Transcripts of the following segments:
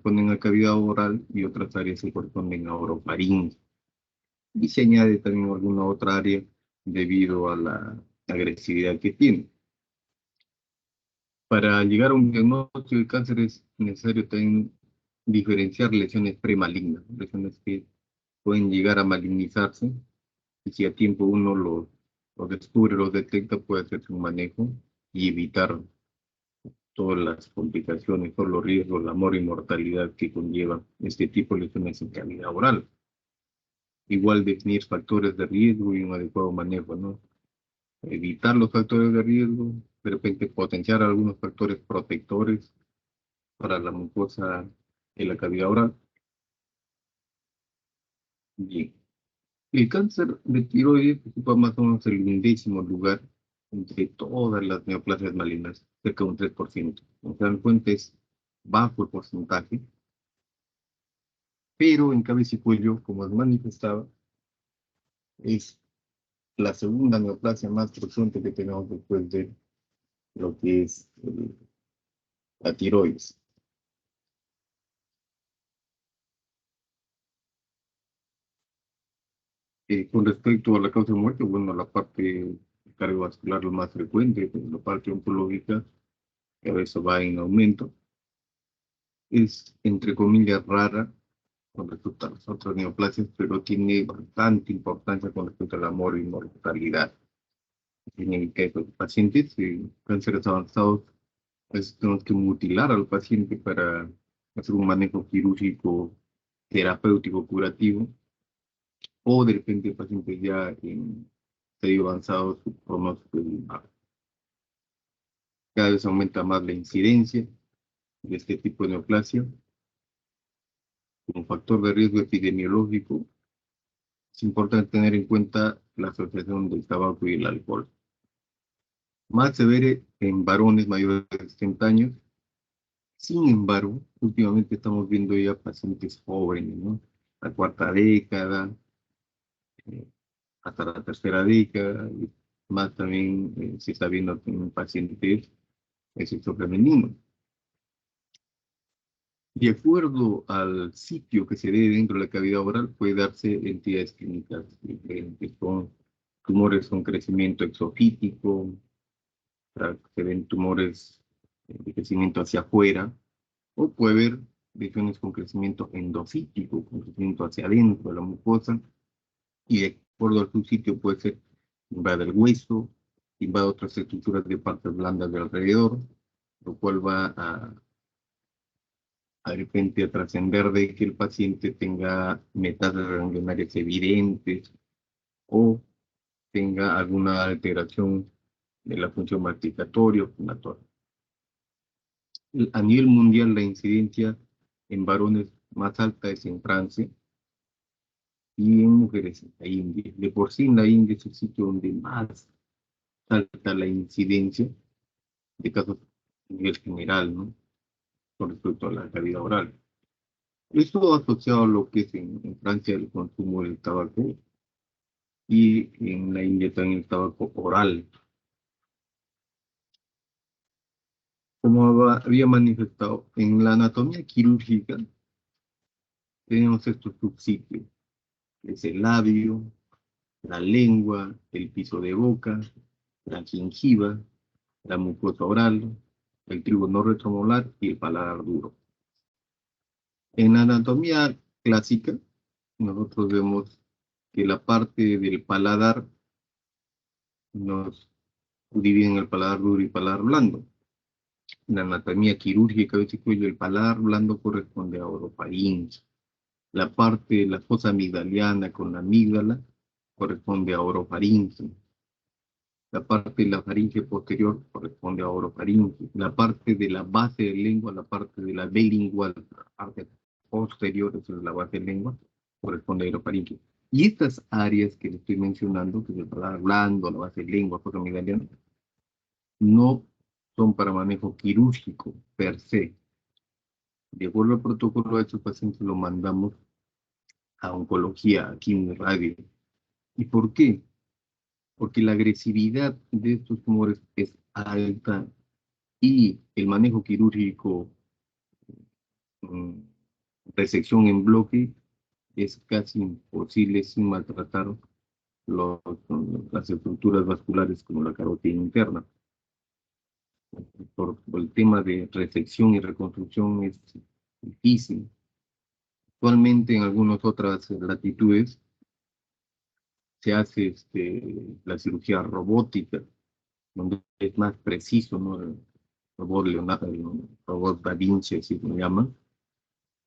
corresponden a cavidad oral y otras áreas que corresponden a orofaringe. Y se añade también alguna otra área debido a la agresividad que tiene. Para llegar a un diagnóstico de cáncer es necesario también diferenciar lesiones premalignas, lesiones que pueden llegar a malignizarse, y si a tiempo uno lo descubre, los detecta, puede hacerse un manejo y evitar todas las complicaciones, todos los riesgos, la mortalidad que conlleva este tipo de lesiones en cavidad oral. Igual definir factores de riesgo y un adecuado manejo, ¿no? Evitar los factores de riesgo, de repente potenciar algunos factores protectores para la mucosa de la cavidad oral. Bien. El cáncer de tiroides ocupa más o menos el 11º lugar entre todas las neoplasias malignas, cerca de un 3%. Como se dan cuenta, es bajo el porcentaje, pero en cabeza y cuello, como es manifestaba, es la segunda neoplasia más frecuente que tenemos después de lo que es la tiroides. Con respecto a la causa de muerte, bueno, la parte cardiovascular lo más frecuente, pero la parte oncológica, que a veces va en aumento, es entre comillas rara con respecto a las otras neoplasias, pero tiene bastante importancia con respecto al amor y mortalidad. En el caso de pacientes cánceres avanzados, pues tenemos que mutilar al paciente para hacer un manejo quirúrgico, terapéutico, curativo, o de repente el paciente ya en estadio avanzado, su pronóstico es muy bajo. Cada vez aumenta más la incidencia de este tipo de neoplasia. Como factor de riesgo epidemiológico, es importante tener en cuenta la asociación del tabaco y el alcohol. Más severa en varones mayores de 60 años. Sin embargo, últimamente estamos viendo ya pacientes jóvenes, ¿no? La cuarta década, eh, hasta la tercera década, y más también se está viendo en pacientes de sexo femenino. De acuerdo al sitio que se dé dentro de la cavidad oral, puede darse entidades clínicas diferentes, con tumores con crecimiento exofítico, se ven tumores de crecimiento hacia afuera, o puede haber lesiones con crecimiento endofítico, con crecimiento hacia adentro de la mucosa, y de acuerdo a su sitio puede ser invade el hueso, invade otras estructuras de partes blandas de alrededor, lo cual va a de repente a trascender de que el paciente tenga metástasis ganglionarias evidentes o tenga alguna alteración de la función masticatoria o fonatoria. A nivel mundial, la incidencia en varones más alta es en Francia y en mujeres en la India. De por sí, en la India es el sitio donde más alta la incidencia de casos a nivel general, ¿no? Con respecto a la cavidad oral. Esto asociado a lo que es en Francia el consumo del tabaco y en la India también el tabaco oral. Como había manifestado, en la anatomía quirúrgica tenemos estos subsitios, es el labio, la lengua, el piso de boca, la gingiva, la mucosa oral, el trígono retromolar y el paladar duro. En la anatomía clásica, nosotros vemos que la parte del paladar nos divide en el paladar duro y paladar blando. En la anatomía quirúrgica de este cuello, el paladar blando corresponde a orofaringe. La parte de la fosa amigdaliana con la amígdala corresponde a orofaringe. La parte de la faringe posterior corresponde a orofaringe. La parte de la base de lengua, la parte de la bilingual, la parte posterior, esa es la base de lengua, corresponde a orofaringe. Y estas áreas que le estoy mencionando, que es el paladar blando, la base de lengua, fosa amigdaliana, no son para manejo quirúrgico per se. De acuerdo al protocolo de estos pacientes lo mandamos a oncología, aquí en radio. ¿Y por qué? Porque la agresividad de estos tumores es alta y el manejo quirúrgico resección en bloque es casi imposible sin maltratar los- las estructuras vasculares como la carótida interna. Por el tema de resección y reconstrucción es difícil. Actualmente en algunas otras latitudes se hace la cirugía robótica, donde es más preciso, ¿no? El robot Leonardo, el robot Da Vinci, así se llama,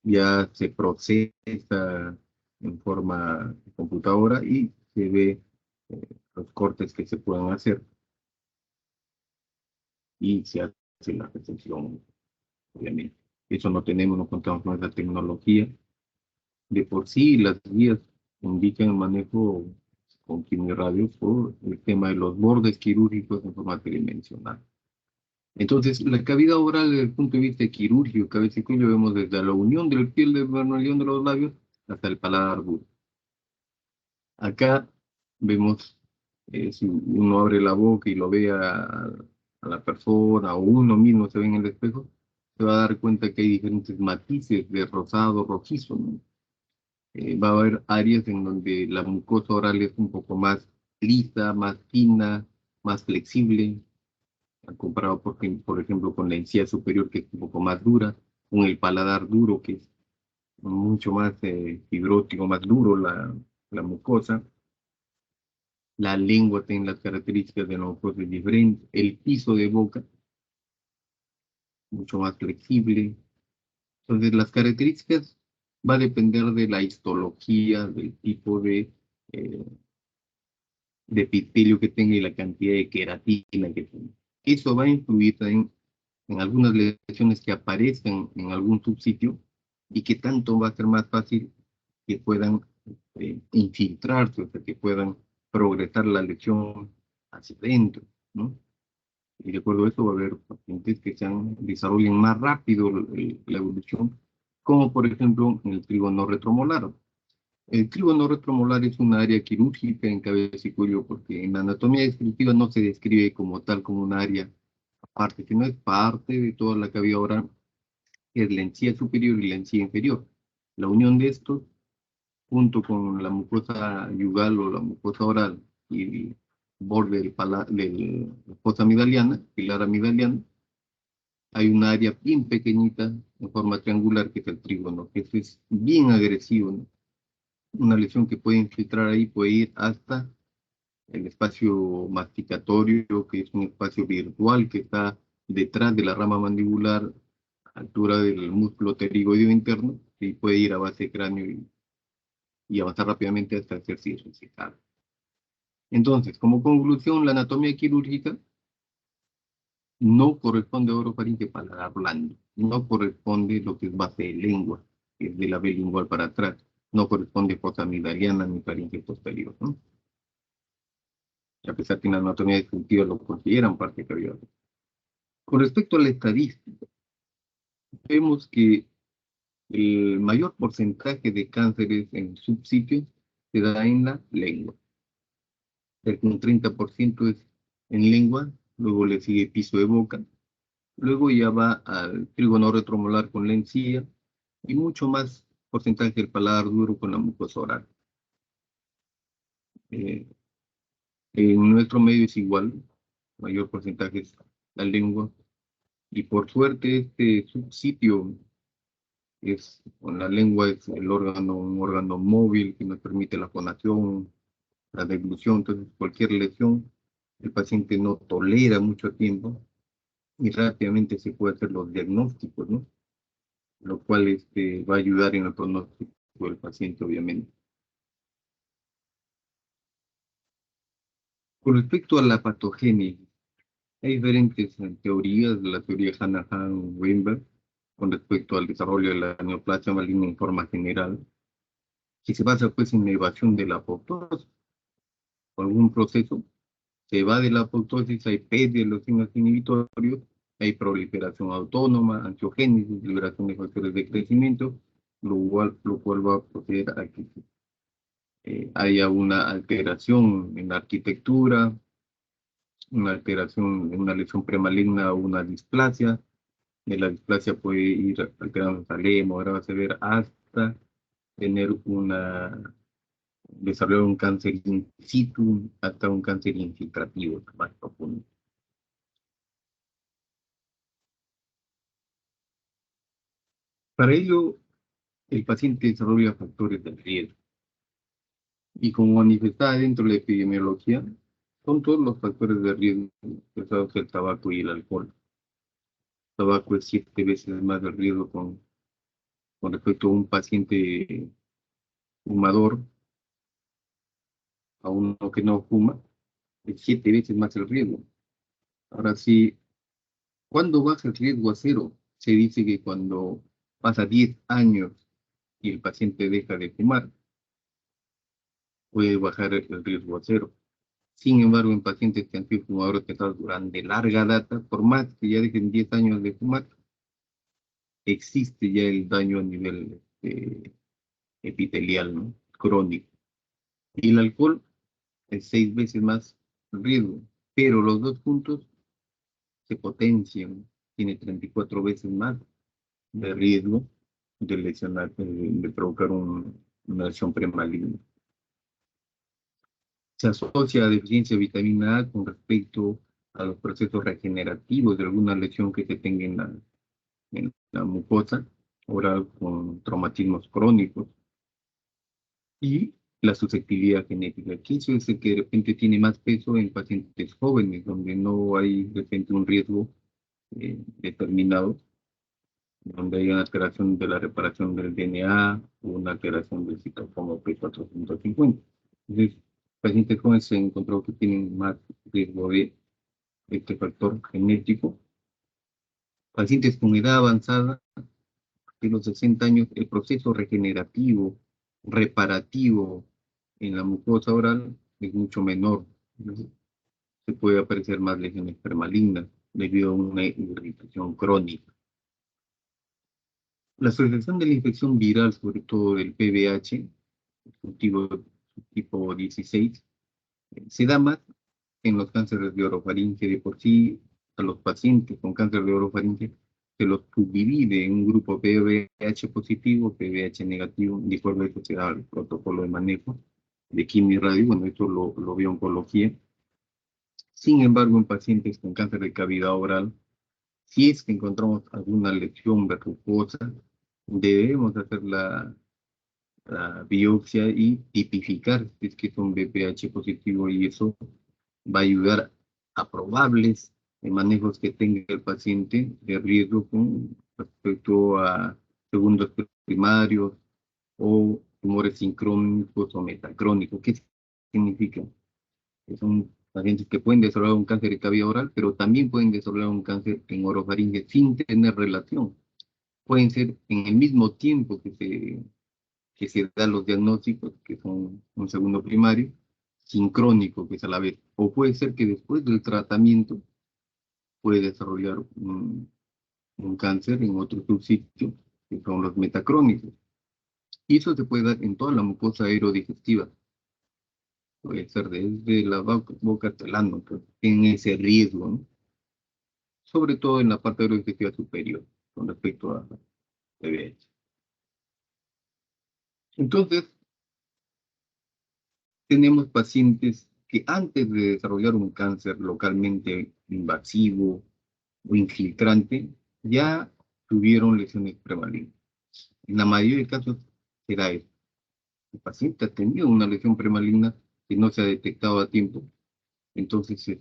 ya se procesa en forma de computadora y se ve los cortes que se pueden hacer y se hace la resección, obviamente. Eso no tenemos, no contamos con esa tecnología. De por sí, las guías indican el manejo con quimioradios por el tema de los bordes quirúrgicos en forma tridimensional. Entonces, la cavidad oral desde el punto de vista quirúrgico, cabeza y cuello, vemos desde la unión del piel del bernoleón de los labios hasta el paladar duro. Acá vemos, si uno abre la boca y lo ve a la persona o uno mismo se ve en el espejo, se va a dar cuenta que hay diferentes matices de rosado, rojizo, ¿no? Va a haber áreas en donde la mucosa oral es un poco más lisa, más fina, más flexible, comparado por ejemplo con la encía superior que es un poco más dura, con el paladar duro que es mucho más fibrótico, más duro la mucosa. La lengua tiene las características de la mucosa diferentes, el piso de boca mucho más flexible. Entonces las características va a depender de la histología, del tipo eh, de epitelio que tenga y la cantidad de queratina que tenga. Eso va a influir también en algunas lesiones que aparezcan en algún subsitio y que tanto va a ser más fácil que puedan infiltrarse, o sea, que puedan progresar la lesión hacia adentro, ¿no? Y de acuerdo a eso va a haber pacientes que desarrollen más rápido la evolución, como por ejemplo en el trígono retromolar. El trígono retromolar es una área quirúrgica en cabeza y cuello porque en la anatomía descriptiva no se describe como tal como un área aparte, sino es parte de toda la cavidad oral, que es la encía superior y la encía inferior. La unión de estos, junto con la mucosa yugal o la mucosa oral y el borde del fosa amigdaliana, pilar amigdaliana, hay un área bien pequeñita en forma triangular que es el trígono, que eso es bien agresivo, ¿no? Una lesión que puede infiltrar ahí puede ir hasta el espacio masticatorio, que es un espacio virtual que está detrás de la rama mandibular, a altura del músculo pterigoideo interno, y puede ir a base de cráneo y avanzar rápidamente hasta hacerse irreceptable. Entonces, como conclusión, la anatomía quirúrgica no corresponde a orofaringe paladar blando, no corresponde lo que es base de lengua, que es de la B lingual para atrás, no corresponde fosa amigdaliana ni faringe posterior, ¿no? A pesar que en la anatomía descriptiva lo consideran parte cavidad. Con respecto a la estadística, vemos que el mayor porcentaje de cánceres en subsitios se da en la lengua. Un 30% es en lengua, luego le sigue piso de boca, luego ya va al trígono retromolar con la encía y mucho más porcentaje del paladar duro con la mucosa oral. Eh, en nuestro medio es igual, mayor porcentaje es la lengua, y por suerte este subsitio con la lengua es un órgano móvil que nos permite la fonación, la deglución, entonces cualquier lesión, el paciente no tolera mucho tiempo y rápidamente se puede hacer los diagnósticos, ¿no? Lo cual va a ayudar en el pronóstico del paciente, obviamente. Con respecto a la patogénesis, hay diferentes teorías, la teoría Hanahan-Weinberg, con respecto al desarrollo de la neoplasia maligna en forma general, que se basa pues en la evasión de la apoptosis o algún proceso. Se va de la apoptosis, hay PET de los signos inhibitorios, hay proliferación autónoma, angiogénesis, liberación de factores de crecimiento, lo cual va a proceder a que haya una alteración en la arquitectura, una alteración en una lesión premaligna o una displasia, De la displasia puede ir al grano salemo, grado severo, hasta tener desarrollar un cáncer in situ, hasta un cáncer infiltrativo más profundo. Para ello, el paciente desarrolla factores de riesgo y como manifestada dentro de la epidemiología, son todos los factores de riesgo asociados al tabaco y el alcohol. El tabaco es 7 veces más de riesgo con respecto a un paciente fumador, a uno que no fuma, es 7 veces más el riesgo. Ahora sí, ¿cuándo baja el riesgo a cero? Se dice que cuando pasa 10 años y el paciente deja de fumar, puede bajar el riesgo a cero. Sin embargo, en pacientes que han sido fumadores pesados durante larga data, por más que ya dejen 10 años de fumar, existe ya el daño a nivel epitelial, ¿no? Crónico. Y el alcohol es 6 veces más riesgo, pero los dos juntos se potencian, tiene 34 veces más de riesgo de lesionar, de provocar una lesión premaligna. Se asocia a deficiencia de vitamina A con respecto a los procesos regenerativos de alguna lesión que se tenga en la mucosa oral con traumatismos crónicos y la susceptibilidad genética. Aquí eso es el que de repente tiene más peso en pacientes jóvenes, donde no hay de repente un riesgo determinado, donde hay una alteración de la reparación del DNA o una alteración del citocromo P450. Entonces, pacientes jóvenes se encontró que tienen más riesgo de este factor genético. Pacientes con edad avanzada, de los 60 años, el proceso regenerativo, reparativo en la mucosa oral es mucho menor. Se puede aparecer más lesiones premalignas debido a una irritación crónica. La asociación de la infección viral, sobre todo del PVH, tipo 16, se da más en los cánceres de orofaringe. De por sí, a los pacientes con cáncer de orofaringe se los subdivide en un grupo PVH positivo, PVH negativo, de acuerdo a eso se da el protocolo de manejo de quimio y radio. Bueno, esto lo veo oncología. Sin embargo, en pacientes con cáncer de cavidad oral, si es que encontramos alguna lesión verrucosa, debemos hacer la biopsia y tipificar si es que es un BPH positivo, y eso va a ayudar a probables manejos que tenga el paciente de riesgo con respecto a segundos primarios o tumores sincrónicos o metacrónicos. ¿Qué significa? Que son pacientes que pueden desarrollar un cáncer de cavidad oral, pero también pueden desarrollar un cáncer en orofaringe sin tener relación. Pueden ser en el mismo tiempo que se dan los diagnósticos, que son un segundo primario, sincrónico, que es a la vez. O puede ser que después del tratamiento puede desarrollar un cáncer en otro subsitio, que son los metacrónicos. Y eso se puede dar en toda la mucosa aerodigestiva. Puede ser desde la boca hasta el ano, pues, en ese riesgo, ¿no? Sobre todo en la parte aerodigestiva superior, con respecto a VIH. Entonces, tenemos pacientes que antes de desarrollar un cáncer localmente invasivo o infiltrante, ya tuvieron lesiones premalignas. En la mayoría de casos será eso. El paciente ha tenido una lesión premaligna que no se ha detectado a tiempo. Entonces,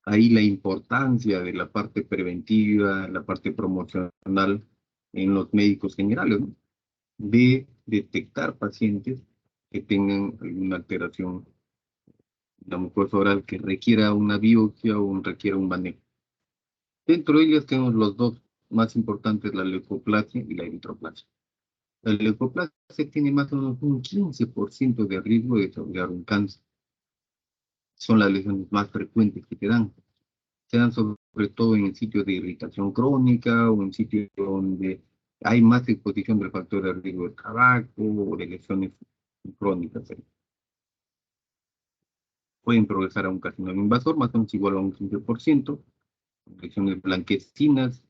ahí la importancia de la parte preventiva, la parte promocional en los médicos generales, ¿no? De detectar pacientes que tengan alguna alteración de la mucosa oral que requiera una biopsia o requiera un manejo. Dentro de ellas tenemos los dos más importantes, la leucoplasia y la eritroplasia. La leucoplasia tiene más o menos un 15% de riesgo de desarrollar un cáncer. Son las lesiones más frecuentes que se dan sobre todo en sitios de irritación crónica o en sitios donde hay más exposición del factor de riesgo de tabaco o de lesiones crónicas. Pueden progresar a un carcinoma invasor, más o menos igual a un 15%, lesiones blanquecinas,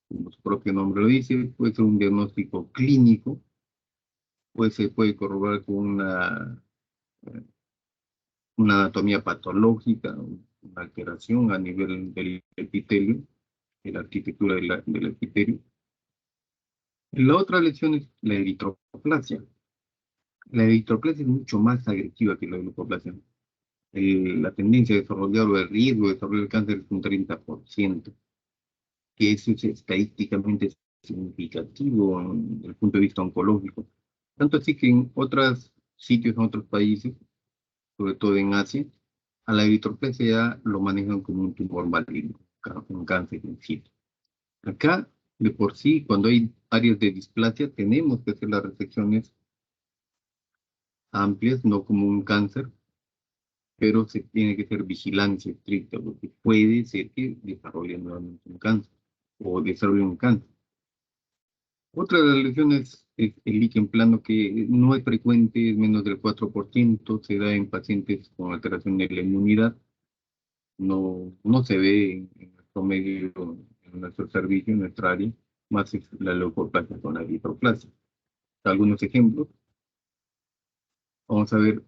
como su propio nombre lo dice, puede ser un diagnóstico clínico, pues se puede corroborar con una anatomía patológica, una alteración a nivel del epitelio, de la arquitectura del epitelio. La otra lesión es la eritroplasia. La eritroplasia es mucho más agresiva que la leucoplasia. La tendencia a desarrollar o el riesgo de desarrollar el cáncer es un 30%, que eso es estadísticamente significativo desde el punto de vista oncológico. Tanto así que en otros sitios, en otros países, sobre todo en Asia, a la eritroplasia ya lo manejan como un tumor maligno, un cáncer en situ. Acá, de por sí, cuando hay áreas de displasia, tenemos que hacer las resecciones amplias, no como un cáncer, pero se tiene que hacer vigilancia estricta, porque puede ser que desarrolle nuevamente un cáncer o desarrolle un cáncer. Otra de las lesiones es el líquen plano, que no es frecuente, es menos del 4%, se da en pacientes con alteración de la inmunidad, no se ve en nuestro medio, en nuestro servicio, en nuestra área, más es la leucoplasia con la eritroplasia. Algunos ejemplos, vamos a ver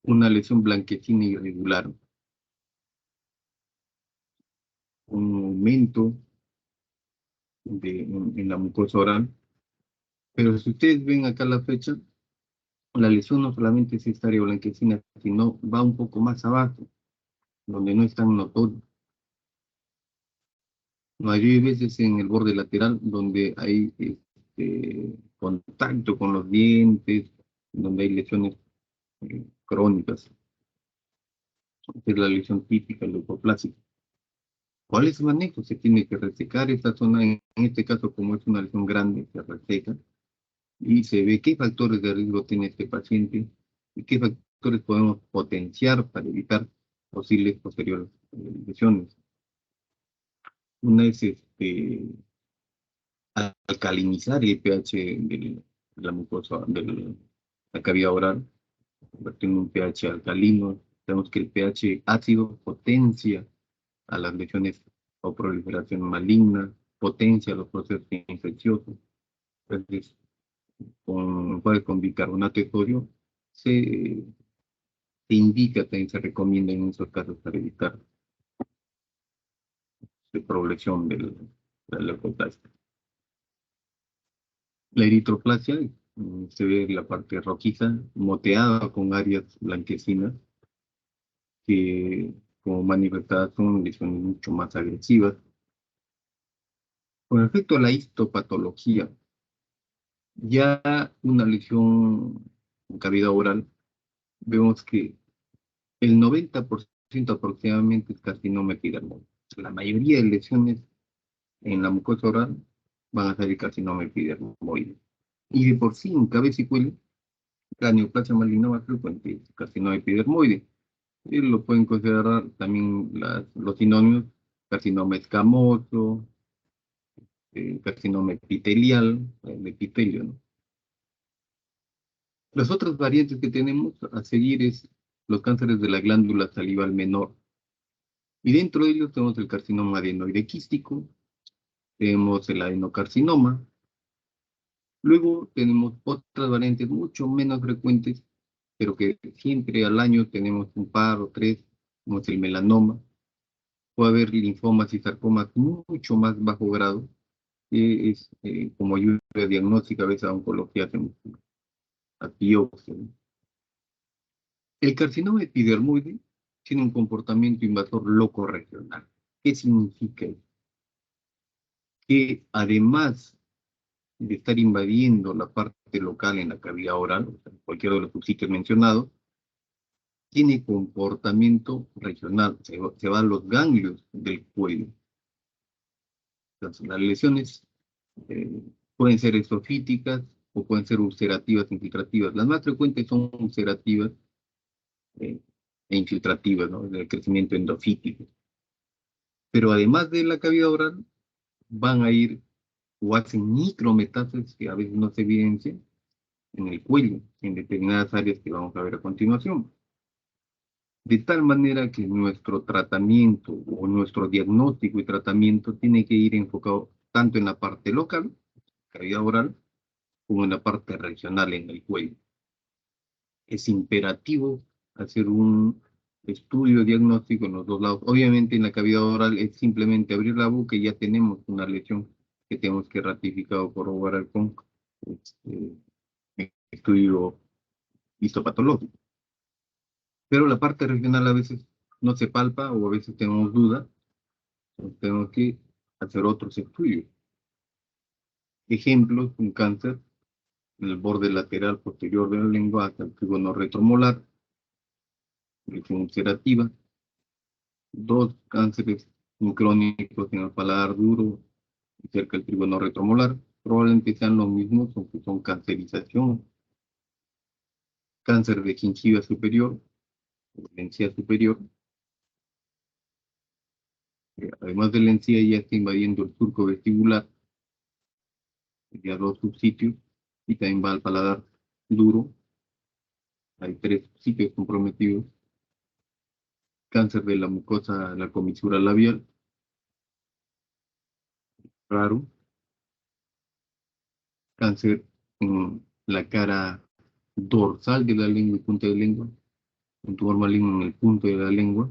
una lesión blanquecina irregular, un aumento en la mucosa oral, pero si ustedes ven acá la fecha, la lesión no solamente es esta área blanquecina, sino va un poco más abajo, donde no es tan notorio. La mayoría de veces en el borde lateral, donde hay contacto con los dientes, donde hay lesiones crónicas. Esta es la lesión típica leucoplásica. ¿Cuál es el manejo? Se tiene que resecar esta zona, en este caso como es una lesión grande, se reseca y se ve qué factores de riesgo tiene este paciente y qué factores podemos potenciar para evitar posibles posteriores lesiones. Una es alcalinizar el pH de la mucosa, de la cavidad oral, convertiendo un pH alcalino. Sabemos que el pH ácido potencia a las lesiones o proliferación maligna, potencia los procesos infecciosos. Entonces, con bicarbonato de sodio se, se indica, también se recomienda en esos casos para evitar la progresión de la leucoplasia. La eritroplasia se ve la parte rojiza, moteada con áreas blanquecinas, que como manifestadas son lesiones mucho más agresivas. Con respecto a la histopatología, ya una lesión en cavidad oral, vemos que el 90% aproximadamente es carcinoma epidermoide. La mayoría de lesiones en la mucosa oral van a ser carcinoma epidermoide. Y de por sí, en cabeza y cuello, la neoplasia maligna más frecuente es carcinoma epidermoide. Y lo pueden considerar también los sinónimos: carcinoma escamoso, carcinoma epitelial, el epitelio, ¿no? Las otras variantes que tenemos a seguir es los cánceres de la glándula salival menor. Y dentro de ellos tenemos el carcinoma adenoide quístico, tenemos el adenocarcinoma. Luego tenemos otras variantes mucho menos frecuentes, pero que siempre al año tenemos un par o tres, como es el melanoma. Puede haber linfomas y sarcomas mucho más bajo grado, que es como ayuda diagnóstica a veces a oncología, a biopsia, ¿no? El carcinoma epidermoide tiene un comportamiento invasor loco regional. ¿Qué significa eso? Que además de estar invadiendo la parte local en la cavidad oral, o sea, cualquiera de los sitios mencionados, tiene comportamiento regional, se va a los ganglios del cuello. Entonces, las lesiones eh, pueden ser exofíticas o pueden ser ulcerativas, infiltrativas. Las más frecuentes son ulcerativas eh, e infiltrativas, ¿no? Del crecimiento endofítico. Pero además de la cavidad oral, van a ir o hacen micrometástasis que a veces no se evidencian en el cuello, en determinadas áreas que vamos a ver a continuación. de tal manera que nuestro tratamiento o nuestro diagnóstico y tratamiento tiene que ir enfocado tanto en la parte local, cavidad oral, como en la parte regional en el cuello. Es imperativo hacer un estudio diagnóstico en los dos lados. Obviamente en la cavidad oral es simplemente abrir la boca y ya tenemos una lesión que tenemos que ratificar o corroborar con este, estudio histopatológico. Pero la parte regional a veces no se palpa o a veces tenemos dudas, entonces tenemos que hacer otros estudios. Ejemplos, un cáncer en el borde lateral posterior de la lengua hasta el trígono retromolar, lesión ulcerativa. Dos cánceres crónicos en el paladar duro y cerca del trígono retromolar, probablemente sean los mismos, aunque son cancerización. Cáncer de gingiva superior, de la encía superior. Además de la encía, ya está invadiendo el surco vestibular, ya dos subsitios, y también va al paladar duro. Hay tres sitios comprometidos. Cáncer de la mucosa, la comisura labial, raro. Cáncer en la cara dorsal de la lengua y punta de lengua, un tumor maligno en el punto de la lengua,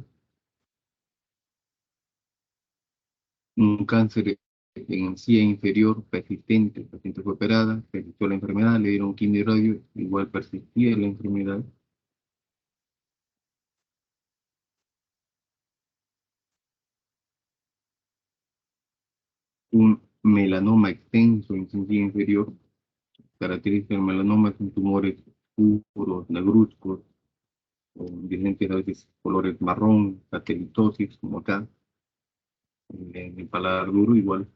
un cáncer en encía inferior persistente, la paciente fue operada, persistió la enfermedad, le dieron quimio y radio, igual persistía la enfermedad. Un melanoma extenso en encía inferior, característica del melanoma son tumores oscuros, negruzcos, con diferentes a veces colores marrón, satelitosis, como acá, en el paladar duro igual.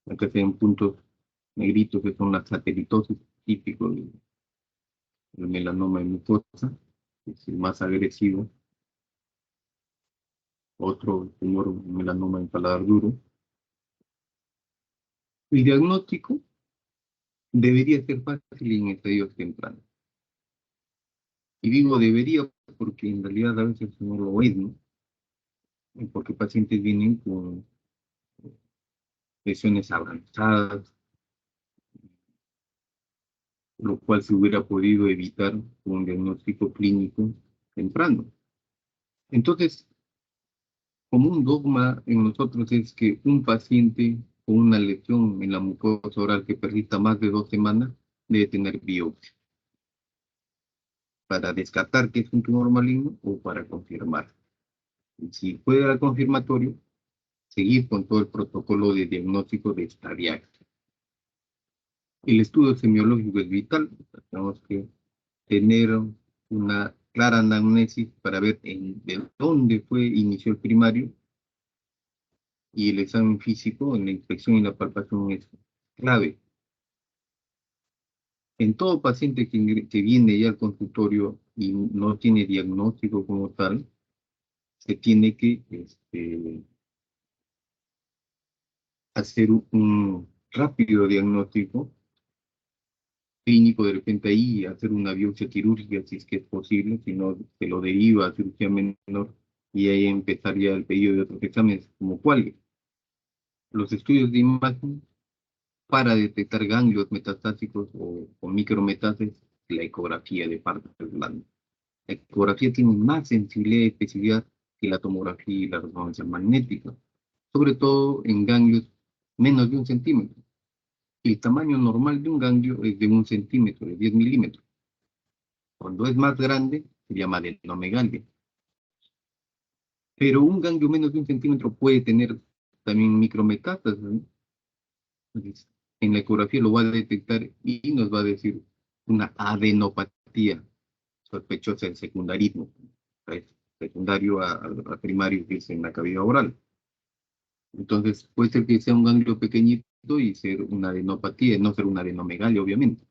Acá se ven puntos negritos que son la satelitosis típico del melanoma en mucosa, que es el más agresivo. Otro tumor melanoma en paladar duro. El diagnóstico debería ser fácil en estadios tempranos. Y digo debería porque en realidad a veces no lo es, ¿no? Porque pacientes vienen con lesiones avanzadas, lo cual se hubiera podido evitar con un diagnóstico clínico temprano. Entonces, como un dogma en nosotros es que un paciente con una lesión en la mucosa oral que persista más de 2 semanas debe tener biopsia para descartar que es un tumor maligno o para confirmar. Y si puede dar confirmatorio, seguir con todo el protocolo de diagnóstico de estadiac. El estudio semiológico es vital, tenemos que tener una clara anamnesis para ver de dónde inició el primario, y el examen físico en la inspección y la palpación es clave. En todo paciente que viene ya al consultorio y no tiene diagnóstico como tal, se tiene que hacer un rápido diagnóstico clínico, de repente ahí hacer una biopsia quirúrgica si es que es posible, si no se lo deriva a cirugía menor y ahí empezaría el pedido de otros exámenes, como cuáles. Los estudios de imagen para detectar ganglios metastásicos o micrometástasis, la ecografía de partes blandas. La ecografía tiene más sensibilidad y especificidad que la tomografía y la resonancia magnética, sobre todo en ganglios menos de 1 centímetro. El tamaño normal de un ganglio es de 1 centímetro, de 10 milímetros. Cuando es más grande, se llama adenomegalia. Pero un ganglio menos de 1 centímetro puede tener también micrometástasis, ¿no? Entonces, en la ecografía lo va a detectar y nos va a decir una adenopatía sospechosa del secundarismo. Es secundario a primario, que es en la cavidad oral. Entonces, puede ser que sea un ganglio pequeñito y ser una adenopatía, no ser una adenomegalia, obviamente.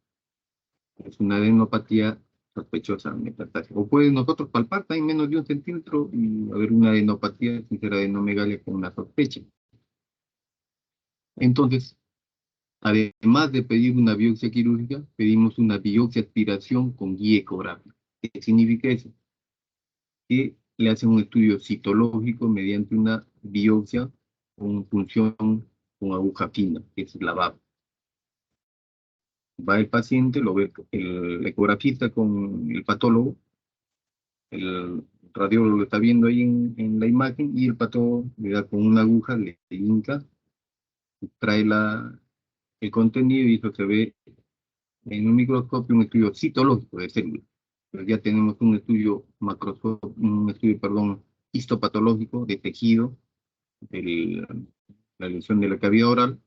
Es una adenopatía sospechosa metastásica. O puede nosotros palpar en menos de 1 centímetro y haber una adenopatía sin ser adenomegalia con una sospecha. Entonces, además de pedir una biopsia quirúrgica, pedimos una biopsia aspiración con guía ecográfica. ¿Qué significa eso? que le hacen un estudio citológico mediante una biopsia con punción con aguja fina, que es la VAP. Va el paciente, lo ve el ecografista con el patólogo, el radiólogo lo está viendo ahí en la imagen y el patólogo le da con una aguja, le hinca, trae el contenido y eso se ve en un microscopio, un estudio citológico de células. Pero ya tenemos un estudio perdón, histopatológico de tejido, de la lesión de la cavidad oral,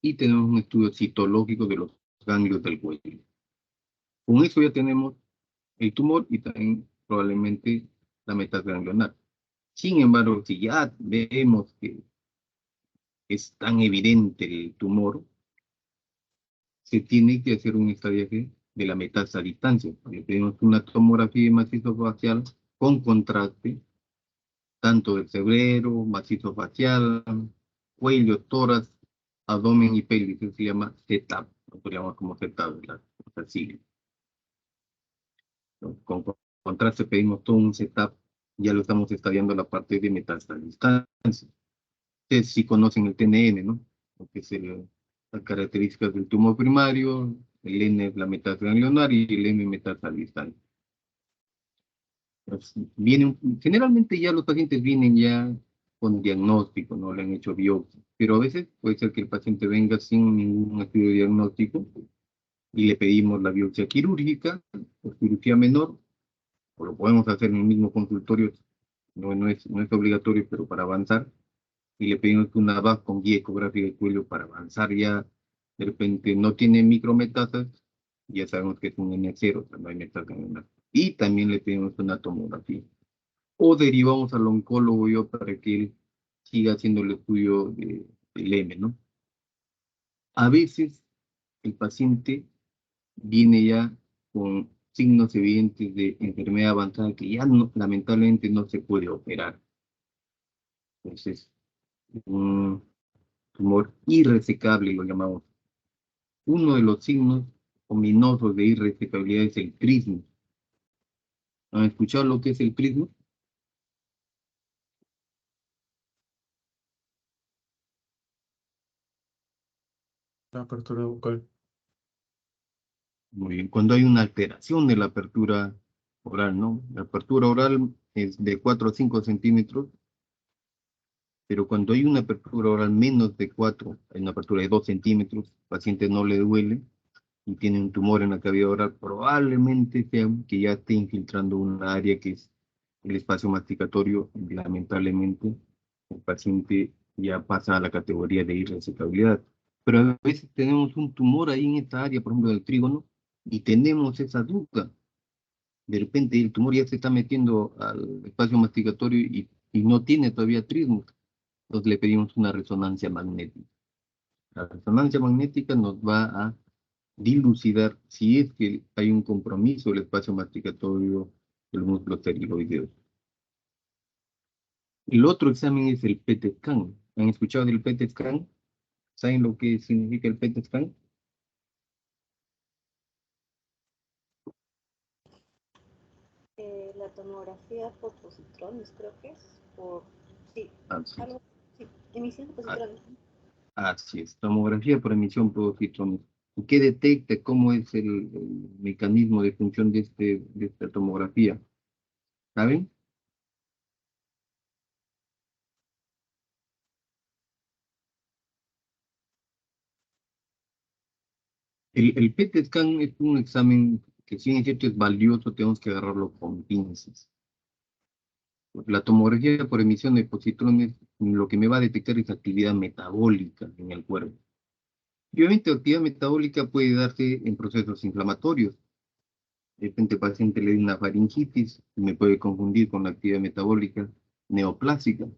y tenemos un estudio citológico de los ganglios del cuello. Con eso ya tenemos el tumor y también probablemente la metástasis ganglionar. Sin embargo, si ya vemos que es tan evidente el tumor, se tiene que hacer un estudiaje de la metástasis a distancia. Le pedimos una tomografía macizo facial con contraste, tanto del cerebro, macizo facial, cuello, tórax, abdomen y pelvis. Eso se llama setup, lo llamamos como setup, o sea, sigla. Con contraste pedimos todo un setup, ya lo estamos estudiando la parte de metástasis a distancia. Ustedes sí conocen el TNN, ¿no? Lo que es las características del tumor primario, el N es la metástasis ganglionar y el M metástasis a distancia. Pues, generalmente ya los pacientes vienen ya con diagnóstico, no le han hecho biopsia, pero a veces puede ser que el paciente venga sin ningún estudio diagnóstico y le pedimos la biopsia quirúrgica o cirugía menor, o lo podemos hacer en el mismo consultorio, no es obligatorio, pero para avanzar, y le pedimos una VAC con guía ecográfica de cuello para avanzar ya, de repente no tiene micrometástasis, ya sabemos que es un N0, o sea, no hay metástasis, y también le pedimos una tomografía. O derivamos al oncólogo yo para que él siga haciendo el estudio del M, ¿no? A veces el paciente viene ya con signos evidentes de enfermedad avanzada que ya lamentablemente no se puede operar. Entonces, un tumor irresecable lo llamamos. Uno de los signos ominosos de irresecabilidad es el prisma. ¿Han escuchado lo que es el prisma? La apertura bucal. Muy bien, cuando hay una alteración de la apertura oral, ¿no? La apertura oral es de 4 a 5 centímetros, pero cuando hay una apertura oral menos de 4, hay una apertura de 2 centímetros, el paciente no le duele y tiene un tumor en la cavidad oral, probablemente sea que ya esté infiltrando una área que es el espacio masticatorio. Lamentablemente, el paciente ya pasa a la categoría de irresecabilidad. Pero a veces tenemos un tumor ahí en esta área, por ejemplo, del trígono, y tenemos esa duda. De repente el tumor ya se está metiendo al espacio masticatorio y no tiene todavía trismo. Entonces le pedimos una resonancia magnética. La resonancia magnética nos va a dilucidar si es que hay un compromiso del espacio masticatorio del músculo esteroideo. El otro examen es el PET scan. ¿Han escuchado del PET scan? ¿Saben lo que significa el PET scan? La tomografía por positrones, creo que es, por, sí, Así es. algo, sí, emisión de Ah, positrones. así es. Tomografía por emisión por positrones. ¿Qué detecta? ¿Cómo es el mecanismo de función de esta tomografía? ¿Saben? El PET scan es un examen que, si es cierto, es valioso, tenemos que agarrarlo con pinzas. La tomografía por emisión de positrones lo que me va a detectar es actividad metabólica en el cuerpo. Y obviamente la actividad metabólica puede darse en procesos inflamatorios. De repente el paciente le da una faringitis, me puede confundir con la actividad metabólica neoplásica,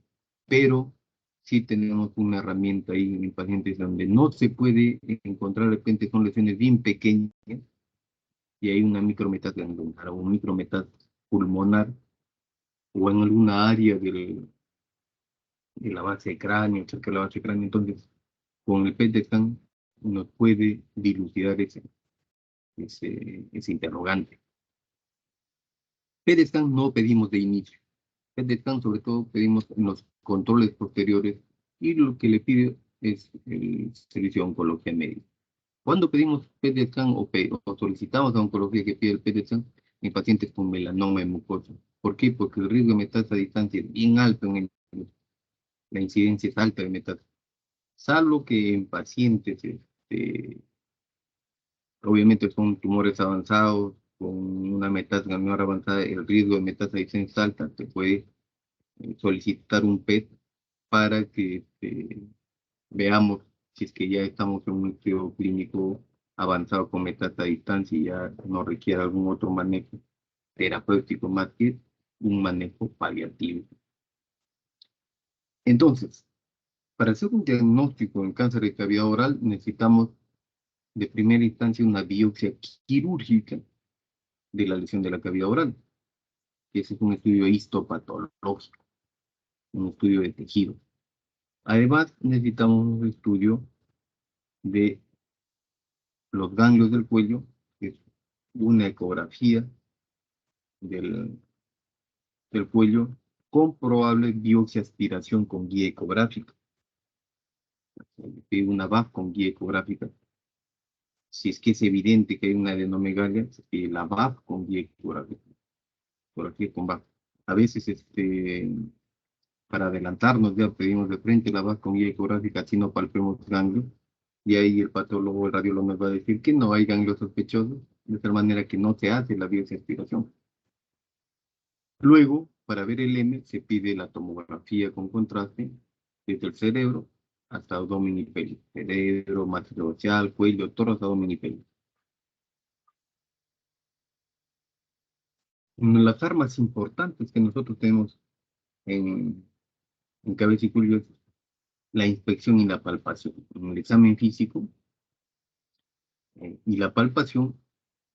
pero sí tenemos una herramienta ahí en pacientes donde no se puede encontrar, de repente son lesiones bien pequeñas y hay una micrometástasis ganglionar o un micrometástasis pulmonar o en alguna área de la base de cráneo, cerca de la base de cráneo. Entonces, con el PET scan nos puede dilucidar ese interrogante. PET scan no pedimos de inicio. PET scan sobre todo pedimos en los controles posteriores y lo que le pide es el servicio de oncología médica. Cuando pedimos PET scan o solicitamos a oncología que pida el PET scan en pacientes con melanoma de mucosa. ¿Por qué? Porque el riesgo de metástasis a distancia es bien alto, la incidencia es alta de metástasis. Salvo que en pacientes, obviamente son tumores avanzados, con una metástasis menor avanzada, el riesgo de metástasis es alta, se puede solicitar un PET para que veamos si es que ya estamos en un estudio clínico avanzado con metástasis a distancia y ya no requiere algún otro manejo terapéutico más que un manejo paliativo. Entonces, para hacer un diagnóstico en cáncer de cavidad oral necesitamos de primera instancia una biopsia quirúrgica de la lesión de la cavidad oral. Ese es un estudio histopatológico, un estudio de tejido. Además, necesitamos un estudio de los ganglios del cuello, que es una ecografía del cuello con probable biopsia aspiración con guía ecográfica. Una VAF con guía ecográfica. Si es que es evidente que hay una adenomegalia, la VAF con guía ecográfica. Por aquí con VAF. A veces, para adelantarnos, ya pedimos de frente la VAF con guía ecográfica, si no palpemos ganglios. Y ahí el patólogo o el radiólogo nos va a decir que no hay ganglios sospechosos, de tal manera que no se hace la biopsia aspiración. Luego, para ver el M, se pide la tomografía con contraste desde el cerebro hasta abdomen y pelvis. Cerebro, matriz facial, cuello, tórax, abdomen y pelvis. Las armas importantes que nosotros tenemos en cabeza y cuello es la inspección y la palpación. En el examen físico y la palpación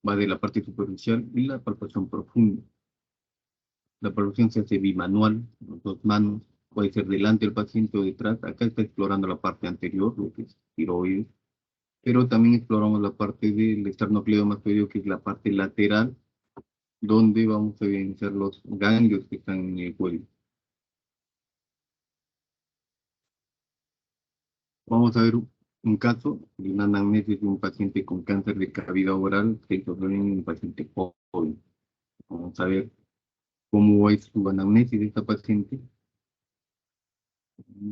va de la parte superficial y la palpación profunda. La palpación se hace bimanual, con dos manos, puede ser delante del paciente o detrás. Acá está explorando la parte anterior, lo que es tiroides, pero también exploramos la parte del esternocleidomastoideo, que es la parte lateral, donde vamos a evidenciar los ganglios que están en el cuello. Vamos a ver un caso de una anamnesis de un paciente con cáncer de cavidad oral, que es un paciente joven. Vamos a ver cómo es su anamnesis de esta paciente.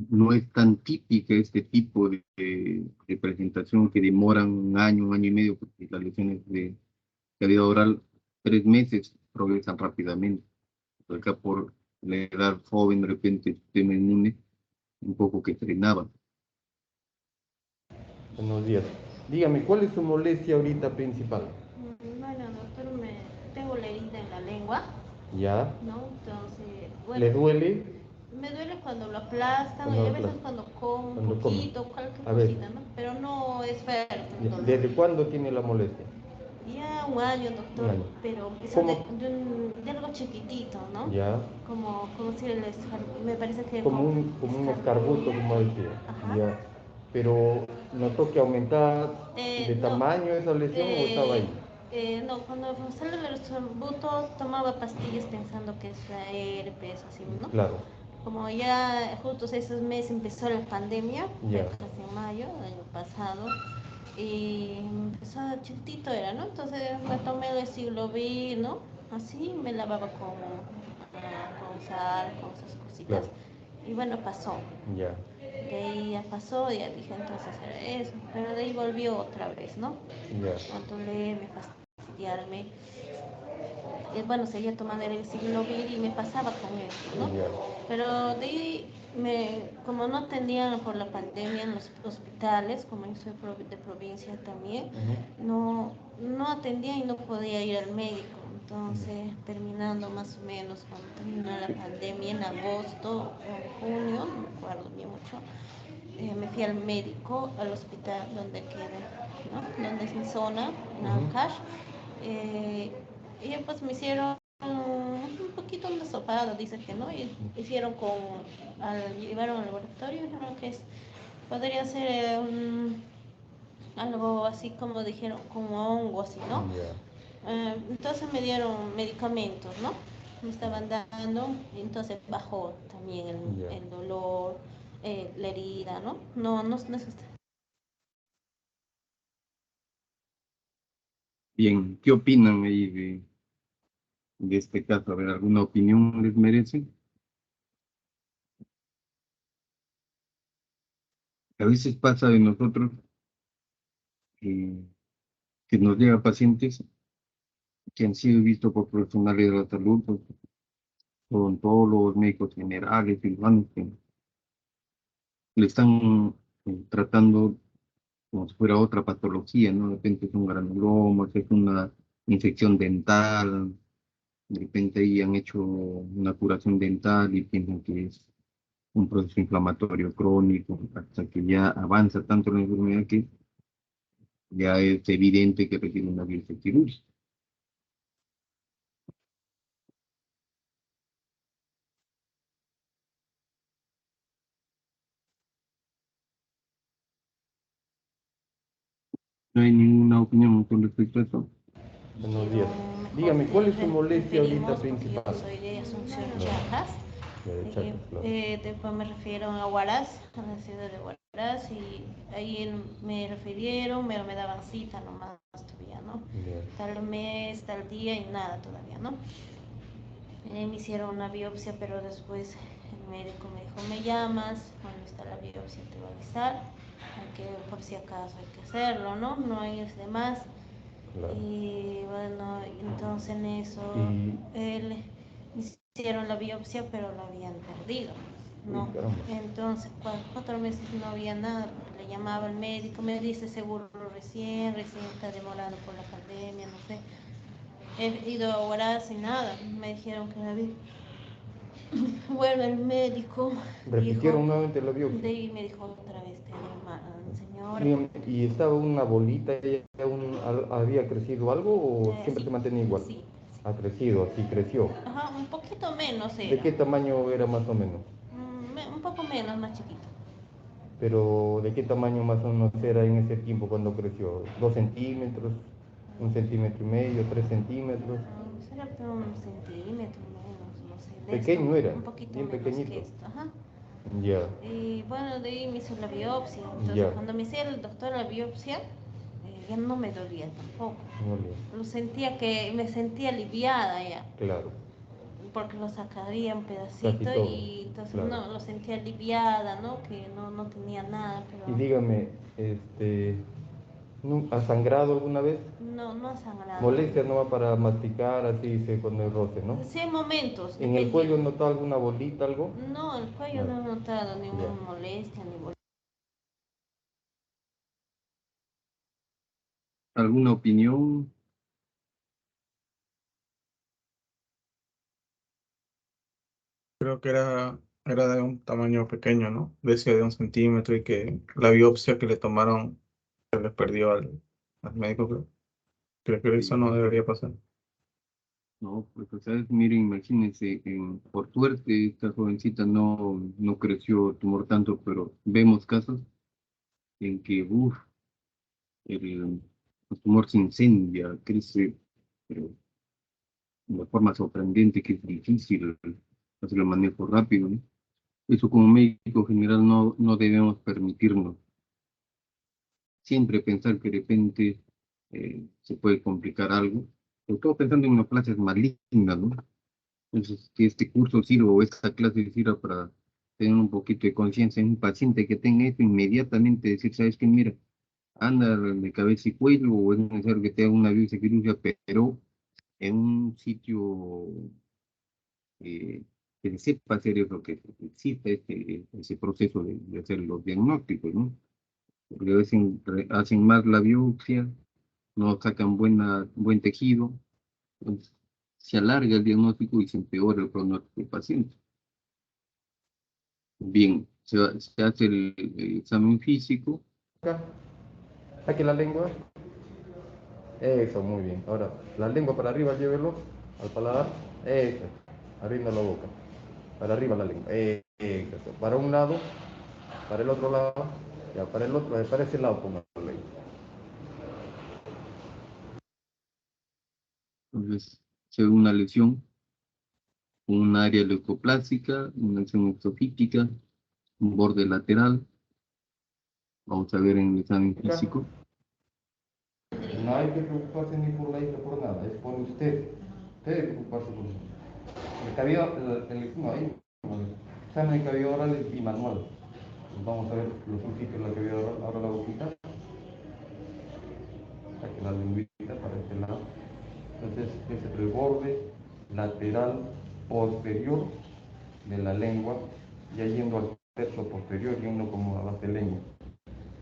No es tan típica este tipo de presentación que demoran un año y medio, porque las lesiones de cavidad oral, 3 meses, progresan rápidamente. Acá por la edad joven, de repente el sistema inmune un poco que frenaba. Buenos días. Dígame, ¿cuál es su molestia ahorita principal? Bueno, doctor, tengo la herida en la lengua, ¿Ya? ¿no? Entonces, ¿Le bueno, duele? me duele cuando lo aplastan Cuando y lo a veces aplastan. cuando como un Cuando come. poquito, cualquier A ver. cosita, ¿no? Pero no es fuerte el dolor. ¿Desde cuándo tiene la molestia? Ya un año, doctor, Un año. pero empezó ¿Cómo? de algo chiquitito, ¿no? ¿Ya? Como si me parece que Como un escarbuto, como decía. Ajá. ¿Ya? Pero ¿notó que aumentaba de No, tamaño esa lesión o estaba ahí? No, cuando sale el escorbuto tomaba pastillas pensando que es la herpes, así, ¿no? Claro. Como ya justo esos meses empezó la pandemia, Ya. fue casi en mayo del año pasado, y empezó chiquitito era, ¿no? Entonces me tomé el Siglovir, ¿no? Así me lavaba con sal, con esas cositas. Claro. Y bueno, pasó. Ya. De ahí ya pasó, ya dije entonces era eso, pero de ahí volvió otra vez, ¿no? Ya. A dolerme, fastidiarme. Y bueno, seguía tomando el Siglovir y me pasaba con eso, ¿no? Ya. Pero de ahí, como no atendían por la pandemia en los hospitales, como yo soy de provincia también, no atendía y no podía ir al médico. Entonces, terminando más o menos cuando terminó la pandemia, en agosto o en junio, no me acuerdo bien mucho, me fui al médico, al hospital donde queda, ¿no? Donde es mi zona, en Ancash. Y pues me hicieron un poquito un desopado, dice que no, y hicieron llevaron al laboratorio y dijeron que podría ser algo así como dijeron, como hongo, así, ¿no? Ya. Entonces me dieron medicamentos, ¿no? Me estaban dando, y entonces bajó también el dolor, la herida, ¿no? No es Bien, ¿qué opinan ahí de este caso? A ver, ¿alguna opinión les merece? A veces pasa de nosotros eh, que nos llegan pacientes que han sido vistos por profesionales de la salud, pues, odontólogos, médicos generales, cirujanos, que le están tratando como si fuera otra patología, ¿no? De repente es un granuloma, es una infección dental, de repente ahí han hecho una curación dental y piensan que es un proceso inflamatorio crónico, hasta que ya avanza tanto la enfermedad que ya es evidente que requiere una biopsia quirúrgica. No hay ninguna opinión con respecto a eso. Buenos días. mejor Dígame, ¿cuál es su te molestia ahorita referimos, porque yo principal? soy de Asunción, No, Chiapas. de Chacas, claro. Después me refirieron a Huaraz, a la ciudad de Huaraz, y ahí me refirieron, pero me daban cita nomás todavía, ¿no? Bien. Tal mes, tal día y nada todavía, ¿no? Me hicieron una biopsia, pero después el médico me dijo, me llamas, cuando está la biopsia te voy a avisar, hay que, por si acaso hay que hacerlo, ¿no? No hay de más. Claro. Y bueno, entonces en eso Y... él hicieron la biopsia, pero la habían perdido, ¿no? Uy, caramba. Entonces 4 meses no había nada, le llamaba al médico, me dice seguro recién está demorando por la pandemia, no sé. He ido a Huaraz sin nada, me dijeron que había. Vuelve el médico, dijo, Repitieron nuevamente la biopsia. de ahí me dijo otra vez, señora. Dígame, ¿y estaba una bolita, había crecido algo o siempre se Sí, mantenía igual? sí, sí. Ha crecido, así creció. Ajá, un poquito menos ¿De era. qué tamaño era más o menos? Un poco menos, más chiquito. Pero ¿de qué tamaño más o menos era en ese tiempo cuando creció? ¿2 centímetros? ¿1,5 centímetros? ¿3 centímetros? Será que un centímetro menos, no sé, de Pequeño esto, era, un poquito bien menos que pequeñito. esto. Ajá. Ya, Y bueno, de ahí me hizo la biopsia. Entonces, ya, cuando me hicieron el doctor la biopsia, ya no me dolía tampoco. no le, Me sentía aliviada ya, claro, porque lo sacaría un casi pedacito todo, y entonces claro. no, lo sentía aliviada, ¿no? Que no tenía nada, Y pero dígame, ¿ha sangrado alguna vez? no ha sangrado. Molestia no va para masticar, así con el roce, ¿no? Sí hay momentos, ¿En el depende. cuello notó alguna bolita, algo? No, el cuello Nada. no he notado ninguna Ya. molestia ni ¿Alguna opinión? Creo que era de un tamaño pequeño, ¿no? Decía de 1 centímetro y que la biopsia que le tomaron se le perdió al médico. Creo que eso no debería pasar. No, pues, o sea, miren, imagínense, por suerte esta jovencita no creció tumor tanto, pero vemos casos en que, el tumor se incendia, crece, pero de una forma sorprendente que es difícil hacer el manejo rápido, ¿no? Eso como médico general no debemos permitirnos. Siempre pensar que de repente se puede complicar algo, sobre todo pensando en una clase maligna, ¿no? Entonces, que este curso sirva o esta clase sirva para tener un poquito de conciencia en un paciente que tenga esto, inmediatamente decir, ¿sabes qué? Mira, anda de cabeza y cuello, o es necesario que te haga una biopsia quirúrgica, pero en un sitio eh, que se sepa hacer eso, que exista ese proceso de hacer los diagnósticos, ¿no? Porque a veces hacen más la biopsia, no sacan buen tejido, entonces se alarga el diagnóstico y se empeora el pronóstico del paciente. Bien, se hace el examen físico. Acá, aquí la lengua. Eso, muy bien. Ahora, la lengua para arriba, llévelo al paladar. Eso, abriendo la boca. Para arriba la lengua. Eso. Para un lado, para el otro lado. Ya, para el otro, para ese lado ponga la lengua. Entonces, se ve una lesión, un área leucoplástica, una lesión exofítica, un borde lateral. Vamos a ver en el examen físico. No hay que preocuparse ni por la hija por nada, es por usted. Usted debe preocuparse por eso. El cabello, no, ahí, el examen de cabello oral es bimanual. Vamos a ver los sitios de la cabello oral. Ahora la boquita. Aquí la lengüita para este lado. Entonces, es el borde lateral posterior de la lengua, ya yendo al tercio posterior, yendo como a base lengua.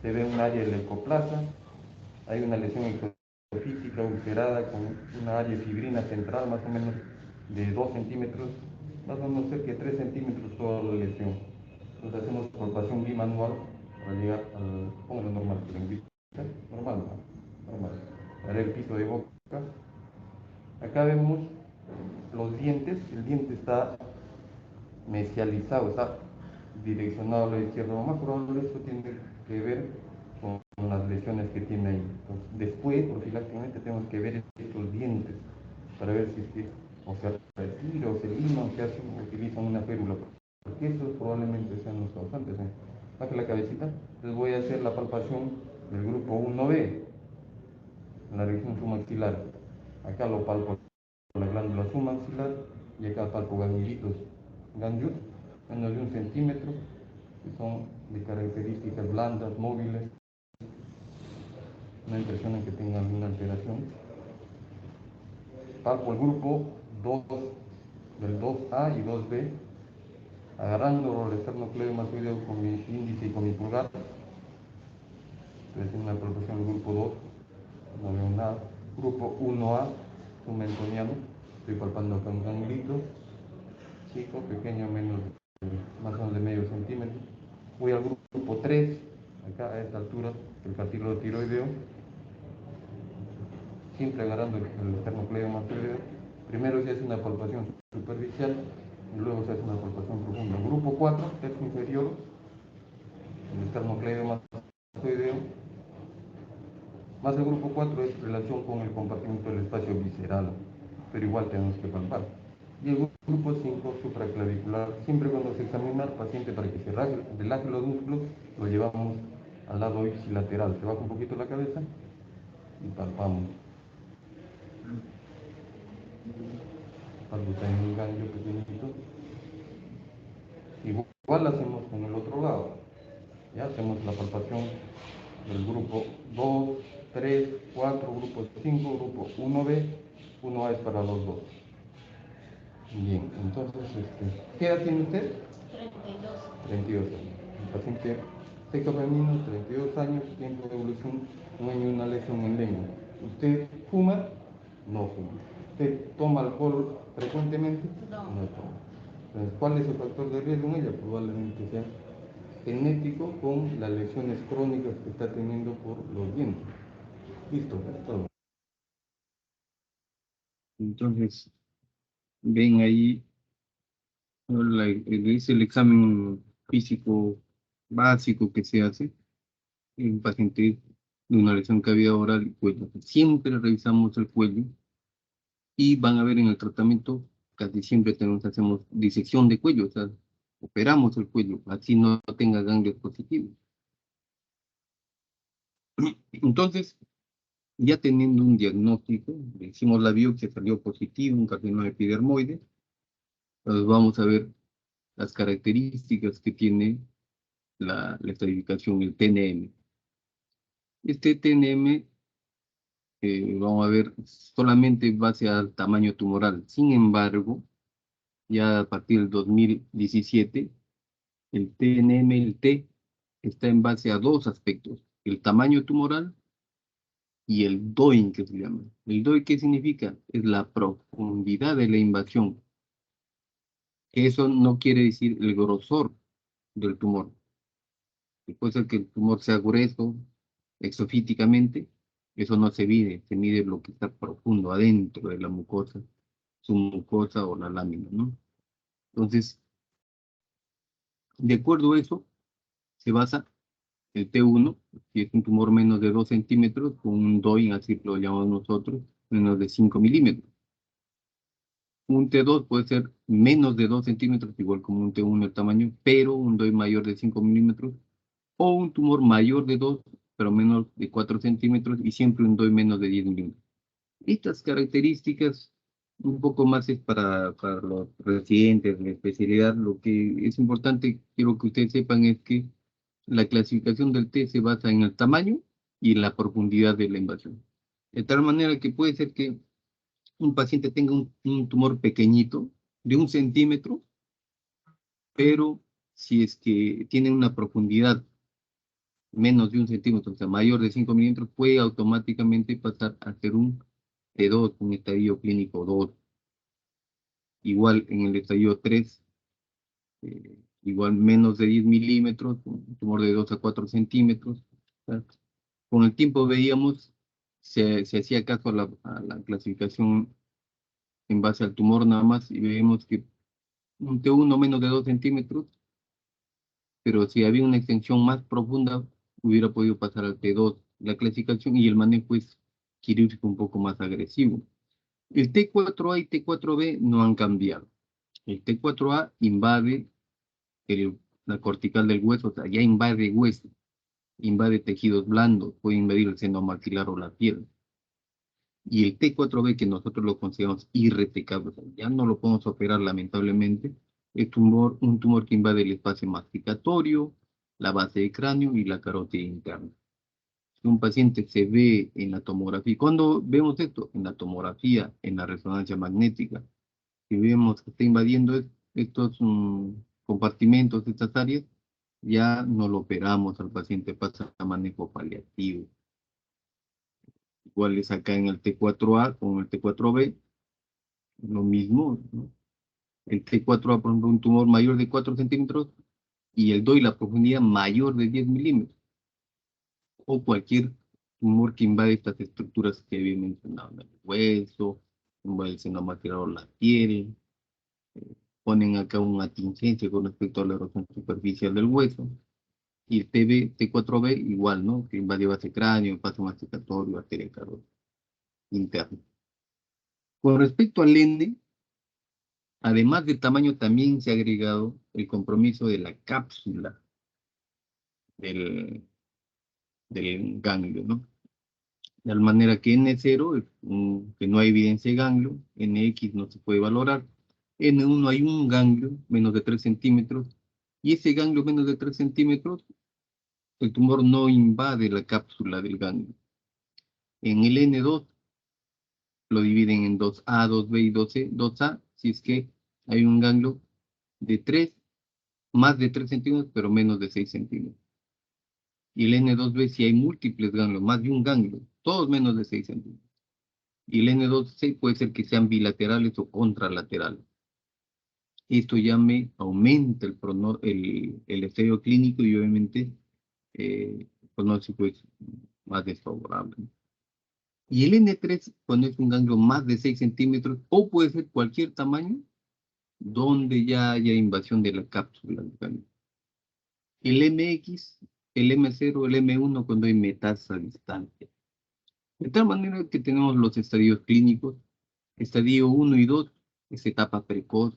Se ve un área de leucoplasia, hay una lesión exofísica ulcerada con una área fibrina central más o menos de 2 centímetros, más o menos cerca de 3 centímetros toda la lesión. Entonces hacemos palpación bimanual para llegar al, póngalo normal, normal, normal, para el piso de boca. Acá vemos los dientes, el diente está mesializado, está direccionado a la izquierda. Lo más probable esto tiene que ver con las lesiones que tiene ahí. Entonces, después, profilácticamente, tenemos que ver estos dientes para ver si es que o se retira o se lima o se hace, utilizan una férula, porque estos probablemente sean los causantes. Baje la cabecita. Les voy a hacer la palpación del grupo 1B, en la región submaxilar. Acá lo palpo la glándula submaxilar y acá palpo ganglitos ganglios, menos de 1 centímetro, que son de características blandas, móviles, no impresionan que tengan alguna alteración. Palpo el grupo 2 del 2A y 2B, agarrando el esternocleidomastoideo con mi índice y con mi pulgar. Estoy haciendo una palpación del grupo 2, no veo nada. Grupo 1A, un mentoniano, estoy palpando acá un ganglito, chico, pequeño, menos más o menos de medio centímetro. Voy al grupo 3, acá a esta altura, el cartílago tiroideo, siempre agarrando el esternocleidomastoideo. Primero se hace una palpación superficial y luego se hace una palpación profunda. Grupo 4, tercio inferior, el esternocleidomastoideo, más el grupo 4 es relación con el compartimiento del espacio visceral, pero igual tenemos que palpar. Y el grupo 5, supraclavicular, siempre cuando se examina al paciente para que se relaje los músculos, lo llevamos al lado ipsilateral. Se baja un poquito la cabeza y palpamos. Palpo también un ganglio pequeñito. Igual hacemos con el otro lado. Ya hacemos la palpación del grupo 2, 3, 4, grupo 5, grupo 1B, 1A es para los dos. Bien, entonces, ¿qué edad tiene usted? 32. 32 años. El paciente sexo femenino, 32 años, tiempo de evolución, un año y una lesión en lengua. ¿Usted fuma? No fuma. ¿Usted toma alcohol frecuentemente? No. No toma. Entonces, ¿cuál es el factor de riesgo en ella? Probablemente sea genético con las lesiones crónicas que está teniendo por los dientes. Listo, es todo. Entonces, ven ahí, es el examen físico básico que se hace en un paciente de una lesión cavidad oral y cuello. Siempre revisamos el cuello y van a ver en el tratamiento, casi siempre hacemos disección de cuello, o sea, operamos el cuello, así no tenga ganglios positivos. Entonces, ya teniendo un diagnóstico, le hicimos la biopsia, salió positivo, un carcinoma epidermoide, entonces vamos a ver las características que tiene la estratificación, el TNM. Este TNM, vamos a ver, solamente en base al tamaño tumoral. Sin embargo, ya a partir del 2017, el TNM, el T, está en base a dos aspectos, el tamaño tumoral y el DOI, que se llama. ¿El DOI qué significa? Es la profundidad de la invasión. Eso no quiere decir el grosor del tumor. Puede ser que el tumor sea grueso, exofíticamente, eso no se mide lo que está profundo adentro de la mucosa, su mucosa o la lámina, ¿no? Entonces, de acuerdo a eso, se basa el T1, si es un tumor menos de 2 centímetros, con un DOI, así lo llamamos nosotros, menos de 5 milímetros. Un T2 puede ser menos de 2 centímetros, igual como un T1 el tamaño, pero un DOI mayor de 5 milímetros, o un tumor mayor de 2, pero menos de 4 centímetros, y siempre un DOI menos de 10 milímetros. Estas características, un poco más es para los residentes de especialidad. Lo que es importante, quiero que ustedes sepan, es que la clasificación del T se basa en el tamaño y en la profundidad de la invasión. De tal manera que puede ser que un paciente tenga un tumor pequeñito, de 1 centímetro, pero si es que tiene una profundidad menos de 1 centímetro, o sea, mayor de 5 milímetros, puede automáticamente pasar a ser un T2, un estadio clínico 2. Igual en el estadio 3, igual menos de 10 milímetros, un tumor de 2 a 4 centímetros. O sea, con el tiempo veíamos, se hacía caso a la clasificación en base al tumor nada más, y vemos que un T1 menos de 2 centímetros, pero si había una extensión más profunda, hubiera podido pasar al T2. La clasificación y el manejo es quirúrgico un poco más agresivo. El T4A y T4B no han cambiado. El T4A invade la cortical del hueso, o sea, ya invade hueso, invade tejidos blandos, puede invadir el seno maxilar o la piel. Y el T4B, que nosotros lo consideramos irretecable, o sea, ya no lo podemos operar lamentablemente, es un tumor que invade el espacio masticatorio, la base del cráneo y la carótida interna. Si un paciente se ve en la tomografía, cuando vemos esto, en la tomografía, en la resonancia magnética, si vemos que está invadiendo estos compartimentos, estas áreas, ya no lo operamos al paciente, pasa a manejo paliativo. Igual es acá en el T4A con el T4B, lo mismo, ¿no? El T4A, por ejemplo, un tumor mayor de 4 centímetros y el DOI, la profundidad mayor de 10 milímetros, o cualquier tumor que invade estas estructuras que había mencionado, el hueso, invade el seno maxilar o la piel, ponen acá una tingencia con respecto a la erosión superficial del hueso. Y el T4B igual, ¿no? Que invadió base cráneo, paso masticatorio, arteria carótida interna. Con respecto al N, además del tamaño, también se ha agregado el compromiso de la cápsula del, del ganglio, ¿no? De tal manera que N0, que no hay evidencia de ganglio, NX no se puede valorar, N1 hay un ganglio menos de 3 centímetros, y ese ganglio menos de 3 centímetros, el tumor no invade la cápsula del ganglio. En el N2 lo dividen en 2A, 2B y 2C, 2A, si es que hay un ganglio de 3, más de 3 centímetros, pero menos de 6 centímetros. Y el N2B si hay múltiples ganglios, más de un ganglio, todos menos de 6 centímetros. Y el N2C puede ser que sean bilaterales o contralaterales. Esto ya me aumenta el estadio clínico y obviamente el pronóstico es más desfavorable. Y el N3, cuando es un ganglio más de 6 centímetros, o puede ser cualquier tamaño, donde ya haya invasión de la cápsula del ganglio. El MX, el M0, el M1, cuando hay metástasis distante. De tal manera que tenemos los estadios clínicos. Estadio 1 y 2 es etapa precoz,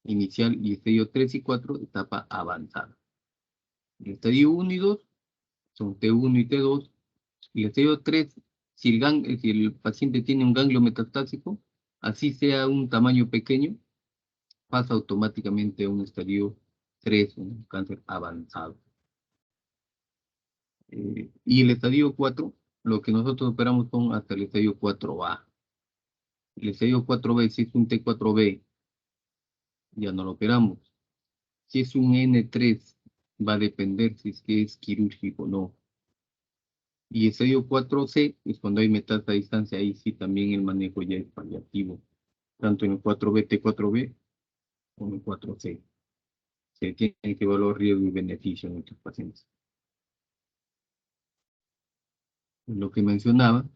inicial, y estadio 3 y 4, etapa avanzada. El estadio 1 y 2 son T1 y T2. Y el estadio 3, si el paciente tiene un ganglio metastásico, así sea un tamaño pequeño, pasa automáticamente a un estadio 3, un cáncer avanzado. Y el estadio 4, lo que nosotros operamos son hasta el estadio 4A. El estadio 4B, si es un T4B, ya no lo operamos. Si es un N3, va a depender si es que es quirúrgico o no. Y estadio 4C es cuando hay metástasis a distancia, ahí sí también el manejo ya es paliativo, tanto en el 4B, T4B, como en el 4C. Se tiene que evaluar riesgo y beneficio en estos pacientes. Lo que mencionaba,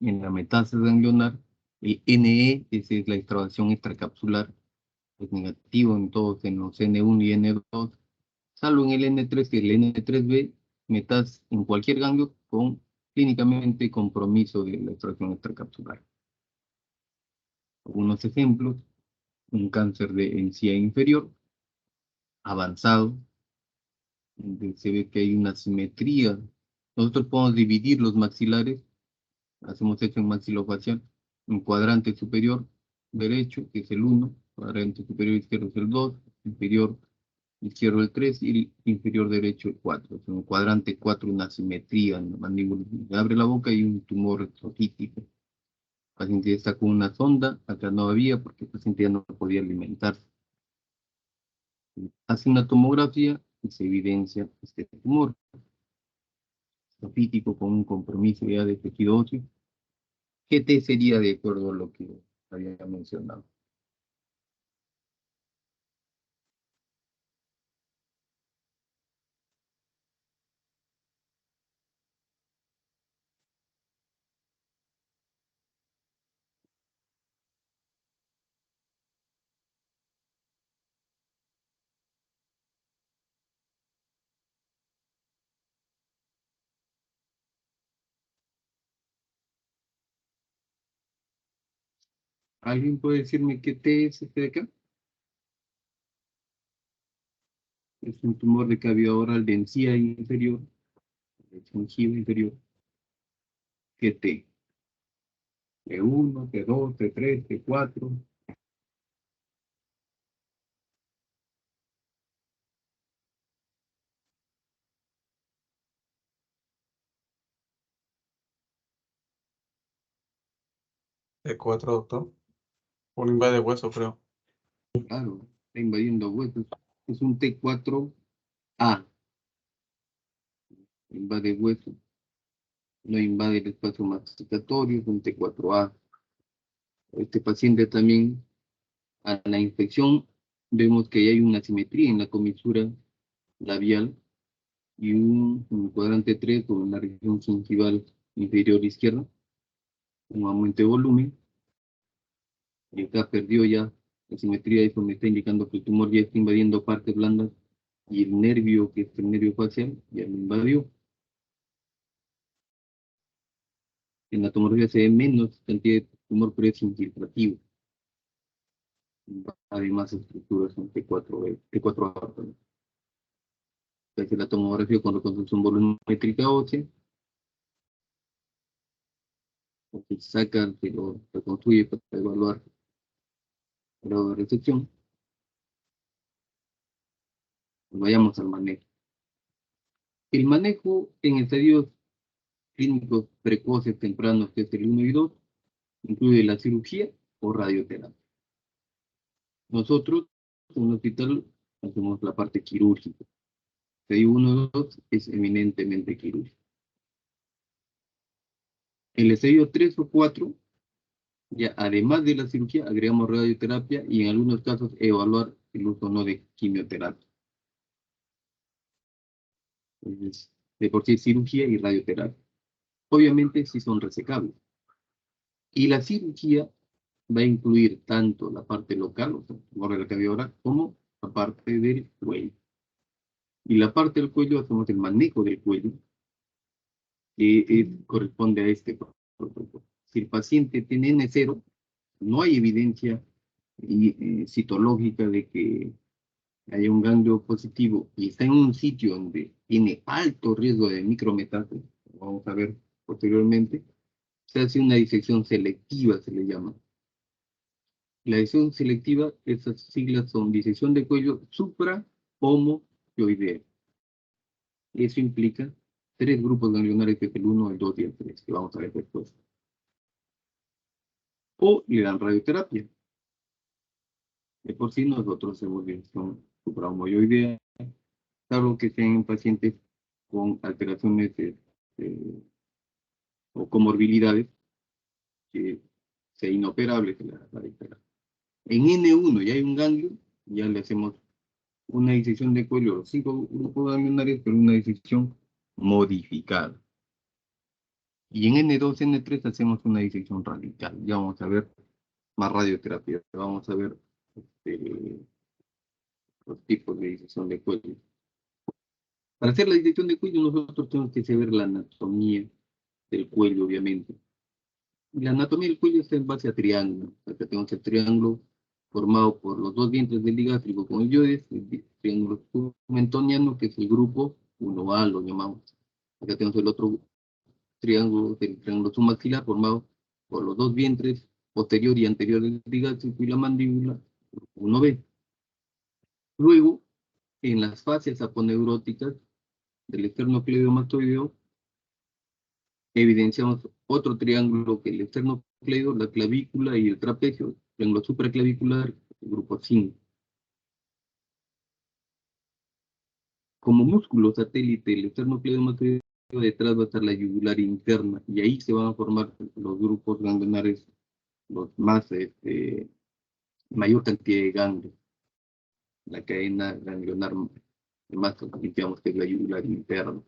en la metástasis ganglionar, el NE, esa es la extravasación extracapsular, es negativo en todos, en los N1 y N2, salvo en el N3 y el N3B, metástasis en cualquier ganglio con clínicamente compromiso de la extracción extracapsular. Algunos ejemplos: un cáncer de encía inferior, avanzado, donde se ve que hay una simetría. Nosotros podemos dividir los maxilares, hacemos esto en maxilofacial, un cuadrante superior derecho, que es el 1, cuadrante superior izquierdo es el 2, inferior izquierdo el 3 y el inferior derecho el 4. En el cuadrante 4 una simetría en la mandíbula. Se abre la boca y un tumor rojístico. El paciente ya está con una sonda, acá no había porque el paciente ya no podía alimentarse. Hace una tomografía y se evidencia este tumor rojístico con un compromiso ya de tejido óseo. GT sería de acuerdo a lo que había mencionado. ¿Alguien puede decirme qué T es este de acá? Es un tumor de cavidad oral de encía inferior, de gingiva inferior. ¿Qué T? T1, T2, T3, T4. T4, doctor. Un invade hueso, creo. Claro, está invadiendo huesos. Es un T4A. Invade hueso. No invade el espacio masticatorio, es un T4A. Este paciente también, a la infección, vemos que hay una simetría en la comisura labial y un cuadrante 3 con la región gingival inferior izquierda, un aumento de volumen, y acá perdió ya la simetría, eso me está indicando que el tumor ya está invadiendo partes blandas y el nervio, que es el nervio facial, ya lo invadió. En la tomografía se ve menos cantidad de tumor, pero es infiltrativo. Además, estructuras en T4A. Entonces, la tomografía con reconstrucción volumétrica ósea, se saca, se lo reconstruye para evaluar el grado de resección. Vayamos al manejo. El manejo en estadios clínicos precoces tempranos, que es el 1 y 2, incluye la cirugía o radioterapia. Nosotros, en un hospital, hacemos la parte quirúrgica. Estadio 1 y 2 es eminentemente quirúrgico. En el estadio 3 o 4, ya además de la cirugía, agregamos radioterapia y en algunos casos evaluar el uso o no de quimioterapia. Entonces, de por sí cirugía y radioterapia. Obviamente sí son resecables. Y la cirugía va a incluir tanto la parte local, o sea, tumor de la cavidad oral, como la parte del cuello. Y la parte del cuello, hacemos el manejo del cuello, que corresponde a este protocolo. Si el paciente tiene N0, no hay evidencia citológica de que haya un ganglio positivo y está en un sitio donde tiene alto riesgo de micrometástasis, vamos a ver posteriormente, se hace una disección selectiva, se le llama. La disección selectiva, esas siglas son disección de cuello supra-homoyoidea. Eso implica 3 grupos ganglionares, que es el 1, el 2 y el 3, que vamos a ver después. O le dan radioterapia. De por sí nosotros hacemos disección supra-homoyoidea, salvo que sean pacientes con alteraciones o comorbilidades que sea inoperable que la radioterapia. En N1 ya hay un ganglio, ya le hacemos una disección de cuello, los 5 grupos ganglionarios, pero una disección modificada. Y en N2, N3 hacemos una disección radical. Ya vamos a ver más radioterapia, vamos a ver los tipos de disección de cuello. Para hacer la disección de cuello nosotros tenemos que saber la anatomía del cuello, obviamente. La anatomía del cuello está en base a triángulo. Acá tenemos el triángulo formado por los dos dientes del ligástrico con el ioides, el triángulo mentoniano, que es el grupo 1A, lo llamamos. Acá tenemos el otro triángulo, el triángulo submaxilar, formado por los dos vientres posterior y anterior del ligástrico y la mandíbula, 1B. Luego, en las fascias aponeuróticas del esternocleidomastoideo, evidenciamos otro triángulo que el esternocleido, la clavícula y el trapecio, triángulo supraclavicular, el grupo 5. Como músculo satélite, el esternocleidomastoideo, detrás va a estar la yugular interna, y ahí se van a formar los grupos ganglionares, los más, mayor cantidad de ganglios. La cadena ganglionar más, digamos, que es la yugular interna.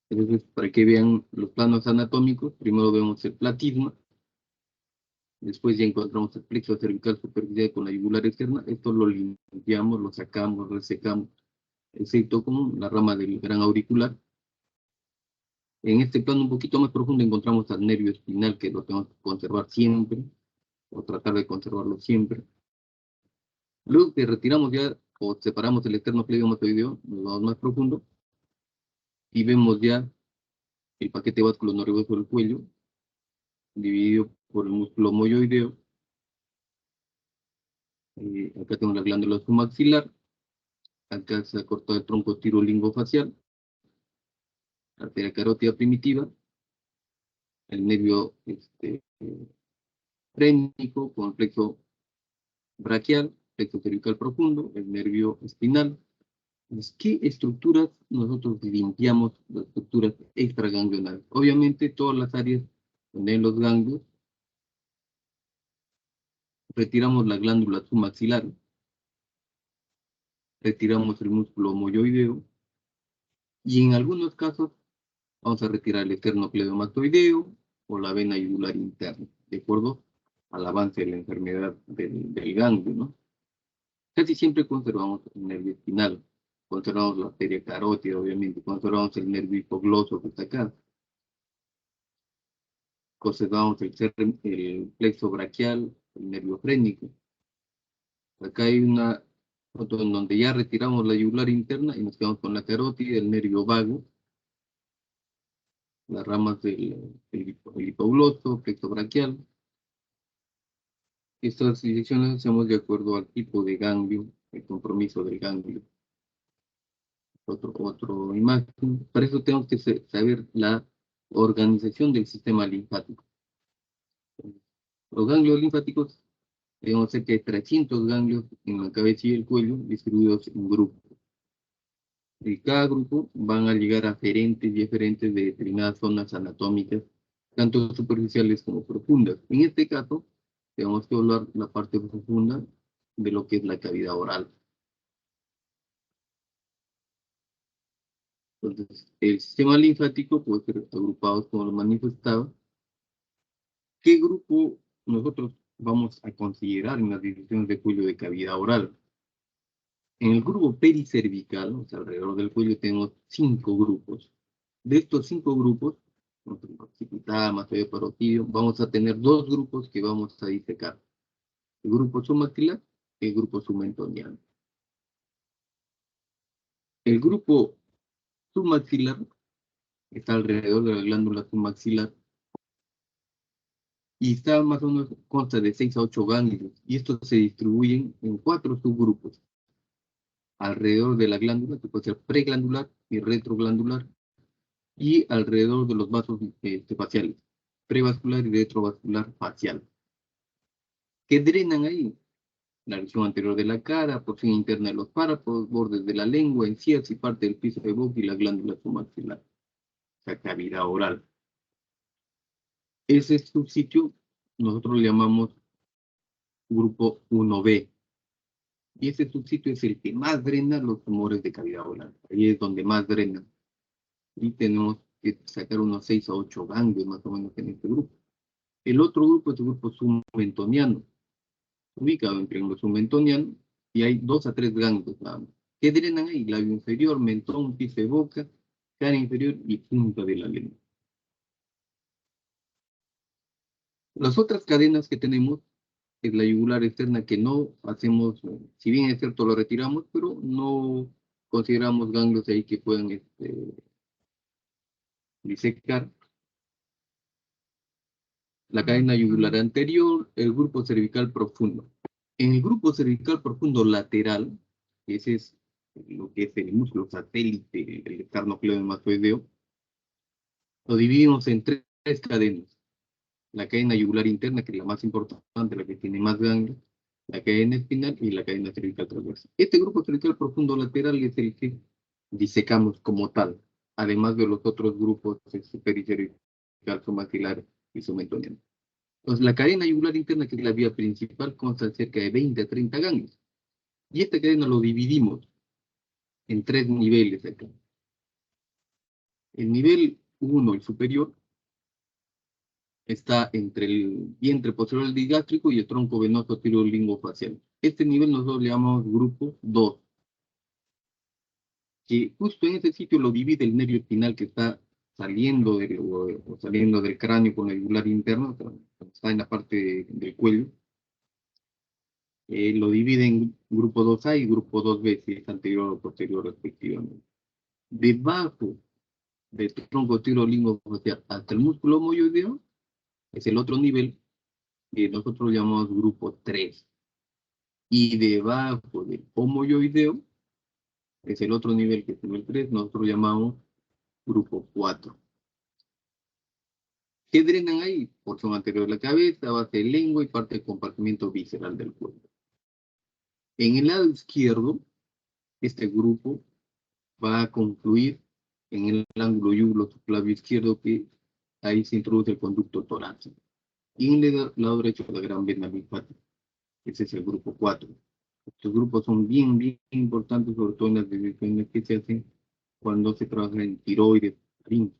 Entonces, para que vean los planos anatómicos, primero vemos el platisma, después ya encontramos el plexo cervical superficial con la yugular externa. Esto lo limpiamos, lo sacamos, resecamos, excepto con la rama del gran auricular. En este plano un poquito más profundo encontramos al nervio espinal, que lo tenemos que conservar siempre, o tratar de conservarlo siempre. Luego que retiramos ya, o separamos el esternocleidomastoideo, nos vamos más profundo, y vemos ya el paquete vasculo-nervioso del cuello, dividido por el músculo moyoideo. Acá tenemos la glándula submaxilar, acá se ha cortado el tronco tirolingofacial, arteria carótida primitiva, el nervio frénico con el plexo braquial, plexo cervical profundo, el nervio espinal. Entonces, ¿qué estructuras nosotros limpiamos? Las estructuras extraganglionares. Obviamente todas las áreas donde hay los ganglios, retiramos la glándula submaxilar, retiramos el músculo moyoideo, y en algunos casos vamos a retirar el esternocleidomastoideo o la vena yugular interna, de acuerdo al avance de la enfermedad del ganglio, ¿no? Casi siempre conservamos el nervio espinal, conservamos la arteria carótida, obviamente, conservamos el nervio hipogloso que está acá, conservamos el plexo braquial, el nervio frénico. Acá hay una foto en donde ya retiramos la yugular interna y nos quedamos con la carótida, el nervio vago, las ramas del hipogloso, plexo braquial. Estas direcciones hacemos de acuerdo al tipo de ganglio, el compromiso del ganglio. Otro imagen. Para eso tenemos que saber la organización del sistema linfático. Los ganglios linfáticos, tenemos cerca de 300 ganglios en la cabeza y el cuello, distribuidos en grupos. Y cada grupo van a llegar a aferentes y eferentes de determinadas zonas anatómicas, tanto superficiales como profundas. En este caso, tenemos que hablar la parte profunda de lo que es la cavidad oral. Entonces, el sistema linfático puede ser agrupado como lo manifestaba. ¿Qué grupo nosotros vamos a considerar en las divisiones de cuello de cavidad oral? En el grupo pericervical, o sea, alrededor del cuello, tenemos 5 grupos. De estos 5 grupos, occipital, mastoideo, parotidio, vamos a tener 2 grupos que vamos a disecar. El grupo submaxilar y el grupo submentoniano. El grupo submaxilar está alrededor de la glándula submaxilar y está más o menos, consta de 6 a 8 ganglios, y estos se distribuyen en 4 subgrupos alrededor de la glándula, que puede ser preglandular y retroglandular, y alrededor de los vasos faciales, prevascular y retrovascular facial. ¿Qué drenan ahí? La región anterior de la cara, porción interna de los párpados, bordes de la lengua, encías y parte del piso de boca y la glándula submaxilar, o sea, cavidad oral. Ese subsitio nosotros le llamamos grupo 1B. Y ese subsitio es el que más drena los tumores de cavidad oral. Ahí es donde más drenan. Y tenemos que sacar unos 6 a 8 ganglios más o menos en este grupo. El otro grupo es el grupo submentoniano, ubicado entre el submentoniano, y hay 2 a 3 ganglios nada más. ¿Qué drenan ahí? Labio inferior, mentón, piso de boca, cara inferior y punta de la lengua. Las otras cadenas que tenemos es la yugular externa que no hacemos, si bien es cierto lo retiramos, pero no consideramos ganglios ahí que puedan disecar. La cadena yugular anterior, el grupo cervical profundo. En el grupo cervical profundo lateral, ese es lo que es el músculo satélite del esternocleidomastoideo, lo dividimos en tres cadenas. La cadena yugular interna, que es la más importante, la que tiene más ganglios, la cadena espinal y la cadena cervical transversa. Este grupo cervical profundo lateral es el que disecamos como tal, además de los otros grupos periférico, somaxilar y submentoniano. Entonces, la cadena yugular interna, que es la vía principal, consta de cerca de 20 a 30 ganglios. Y esta cadena lo dividimos en tres niveles acá. El nivel 1, el superior, está entre el vientre posterior digástrico y el tronco venoso tirolingofacial. Este nivel nosotros le llamamos grupo 2, que justo en ese sitio lo divide el nervio espinal que está saliendo saliendo del cráneo con el yugular interno, está en la parte del cuello. Lo divide en grupo 2A y grupo 2B, si es anterior o posterior respectivamente. Debajo del tronco tirolingofacial hasta el músculo moyoideo es el otro nivel que nosotros llamamos grupo 3. Y debajo del homoyoideo es el otro nivel que es el 3, nosotros llamamos grupo 4. ¿Qué drenan ahí? Porción anterior de la cabeza, base de lengua y parte del compartimiento visceral del cuerpo. En el lado izquierdo, este grupo va a concluir en el ángulo yugulo subclavio izquierdo, que ahí se introduce el conducto torácico. Y en el lado derecho la gran vena linfática. Ese es el grupo 4. Estos grupos son bien, bien importantes, sobre todo en las decisiones que se hacen cuando se trabaja en tiroides, faringe.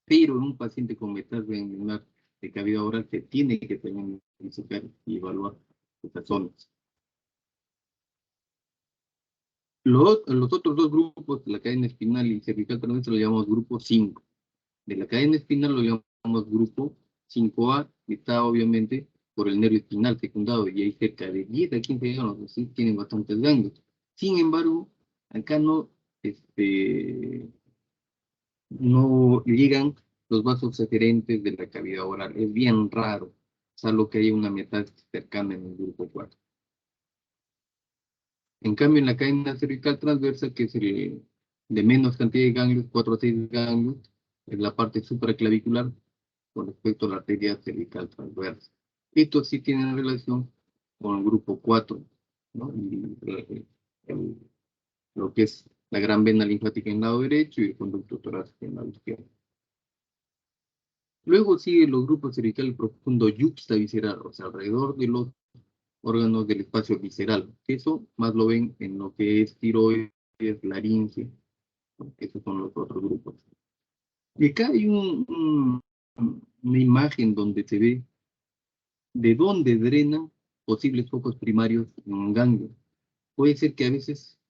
Pero en un paciente con metástasis ganglionar de cavidad oral se tiene que también disecar y evaluar estas zonas. Los otros dos grupos, la cadena espinal y cervical transversa, lo llamamos grupo 5. De la cadena espinal lo llamamos grupo 5A, que está obviamente por el nervio espinal secundado, y hay cerca de 10 a 15 ganglios, así tienen bastantes ganglios. Sin embargo, acá no llegan los vasos eferentes de la cavidad oral. Es bien raro, salvo que haya una metástasis cercana en el grupo 4. En cambio, en la cadena cervical transversa, que es el de menos cantidad de ganglios, 4 a 6 ganglios, es la parte supraclavicular con respecto a la arteria cervical transversa. Esto sí tiene relación con el grupo 4, ¿no? Y lo que es la gran vena linfática en el lado derecho y el conducto torácico en el lado izquierdo. Luego sigue los grupos cervical profundo yuxtavisceral, o sea, alrededor de los órganos del espacio visceral. Eso más lo ven en lo que es tiroides, laringe, ¿no? Esos son los otros grupos. Y acá hay una imagen donde se ve de dónde drenan posibles focos primarios en un ganglio. Puede ser que a veces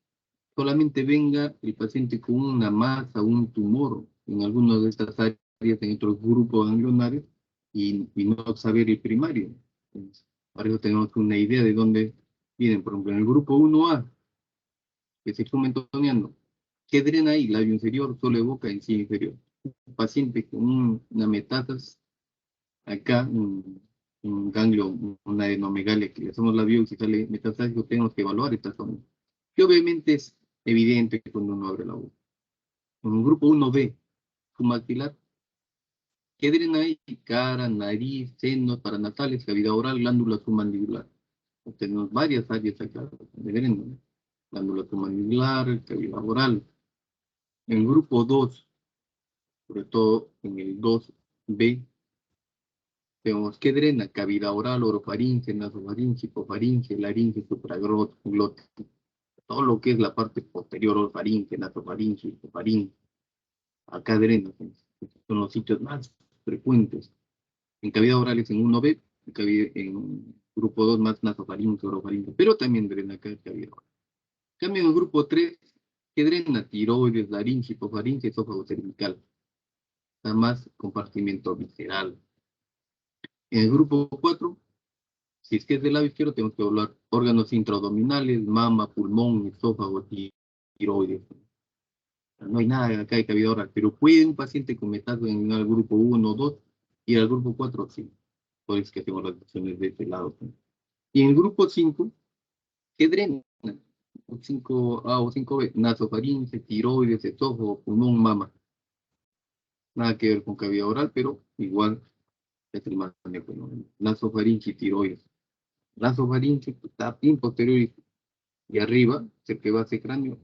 solamente venga el paciente con una masa, un tumor en alguna de estas áreas, en otros grupos ganglionares, y no saber el primario. Entonces, para eso tenemos una idea de dónde vienen. Por ejemplo, en el grupo 1A, que es el submentoniano, ¿qué drena ahí? Labio inferior, suelo de boca, encía inferior. Un paciente con una metástasis, acá, un ganglio, una adenomegalia, que le hacemos la biopsia y sale metastásico, tenemos que evaluar esta zona. Que obviamente es evidente cuando uno abre la boca. En un grupo 1B, submaxilar, ¿qué drena ahí? Cara, nariz, senos, paranasales, cavidad oral, glándula submandibular. Tenemos varias áreas acá de drenan. Glándula submandibular, cavidad oral. En el grupo 2, sobre todo en el 2B, tenemos que drena cavidad oral, orofaringe, nasofaringe, hipofaringe, laringe, supraglótica, todo lo que es la parte posterior, orofaringe, nasofaringe, hipofaringe. Acá drena, son los sitios más frecuentes. En cavidad oral es en 1B, en grupo 2 más nasofaringe, orofaringe, pero también drena acá cavidad oral. Cambio en el grupo 3, que drena tiroides, laringe, hipofaringe, esófago cervical. Está más compartimento visceral. En el grupo 4, si es que es del lado izquierdo, tenemos que hablar órganos intraabdominales, mama, pulmón, esófago, tiroides. No hay nada acá de cavidad oral, pero puede un paciente con metástasis en el grupo 1 o 2 y al grupo 4 sí. Por eso es que hacemos las opciones de este lado. Y en el grupo 5, ¿qué drena? 5A o 5B, nasofaringe, tiroides, esófago, pulmón, mama. Nada que ver con cavidad oral, pero igual es el manejo, ¿no? Nasofaringe y tiroides. Nasofaringe está bien posterior y arriba, cerca de base cráneo,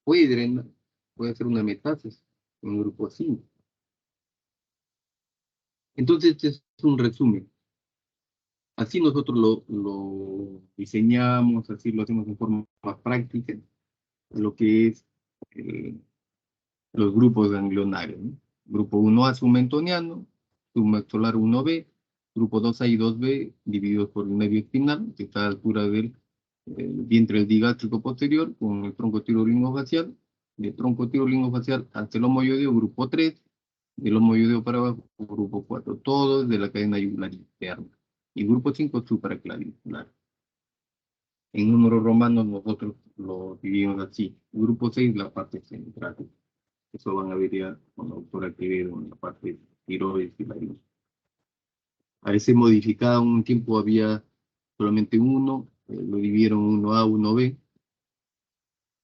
puede drenar, puede hacer una metástasis en el grupo 5. Entonces, este es un resumen. Así nosotros lo diseñamos, así lo hacemos en forma más práctica, lo que es los grupos ganglionarios, ¿no? Grupo 1A submentoniano, submaxolar 1B, grupo 2A y 2B divididos por el nervio espinal, que está a la altura del vientre del digástrico posterior, con el tronco tirolingofacial, del tronco tirolingofacial hasta el lomo ioideo, grupo 3, del lomo ioideo para abajo, grupo 4, todos de la cadena yugular interna. Y grupo 5, supraclavicular. En números romanos nosotros lo dividimos así. Grupo 6, la parte central. Eso van a ver ya con la doctora Quevedo en la parte de tiroides y laringe. A veces modificada un tiempo había solamente uno, lo dividieron 1A, 1B.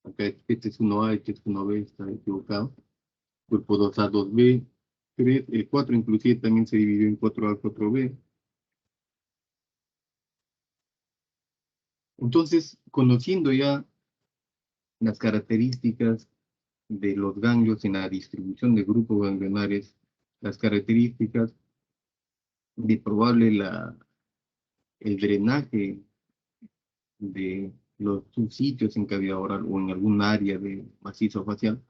Acá este es 1A, este es 1B, está equivocado. Grupo 2A, 2B. 3, el 4 inclusive también se dividió en 4A, 4B. Entonces, conociendo ya las características de los ganglios en la distribución de grupos ganglionares, las características de probable el drenaje de los subsitios en cavidad oral o en algún área de macizo facial,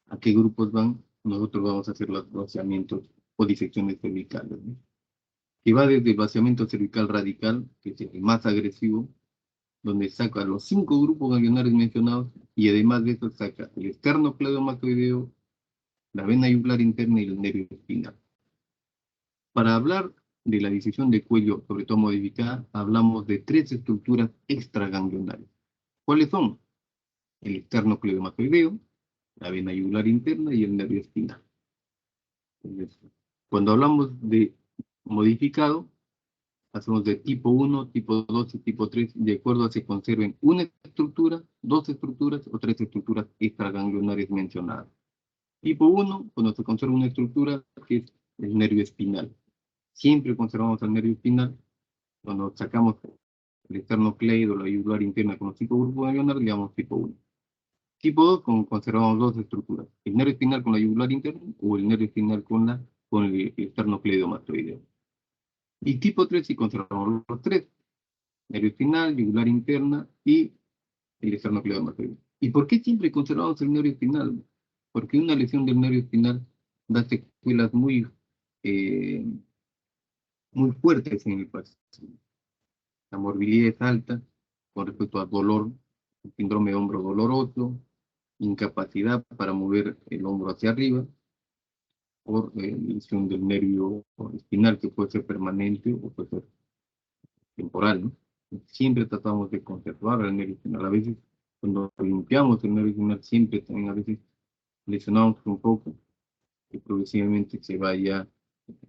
a qué grupos van, nosotros vamos a hacer los vaciamientos o disecciones cervicales, ¿no? Que va desde el vaciamiento cervical radical, que es el más agresivo, donde saca los 5 grupos ganglionares mencionados y además de eso saca el esternocleidomastoideo, la vena yugular interna y el nervio espinal. Para hablar de la disección de cuello, sobre todo modificada, hablamos de 3 estructuras extraganglionales. ¿Cuáles son? El esternocleidomastoideo, la vena yugular interna y el nervio espinal. Entonces, cuando hablamos de modificado, hacemos de tipo 1, tipo 2 y tipo 3, de acuerdo a si conserven una estructura, 2 estructuras o 3 estructuras extraganglionares mencionadas. Tipo 1, cuando se conserva una estructura, que es el nervio espinal. Siempre conservamos el nervio espinal. Cuando sacamos el esternocleido, la yugular interna con los 5 grupos ganglionares, le llamamos tipo 1. Tipo 2, conservamos 2 estructuras. El nervio espinal con la yugular interna o el nervio espinal con el esternocleidomastoideo. Y tipo 3, si conservamos los 3. Nervio espinal, yugular interna y el esternocleidomastoideo. ¿Y por qué siempre conservamos el nervio espinal? Porque una lesión del nervio espinal da secuelas muy fuertes en el paciente. La morbilidad es alta con respecto al dolor, el síndrome de hombro doloroso, incapacidad para mover el hombro hacia arriba, por lesión del nervio espinal que puede ser permanente o puede ser temporal, ¿no? Siempre tratamos de conservar el nervio espinal. A veces, cuando limpiamos el nervio espinal, siempre también a veces lesionamos un poco y progresivamente se vaya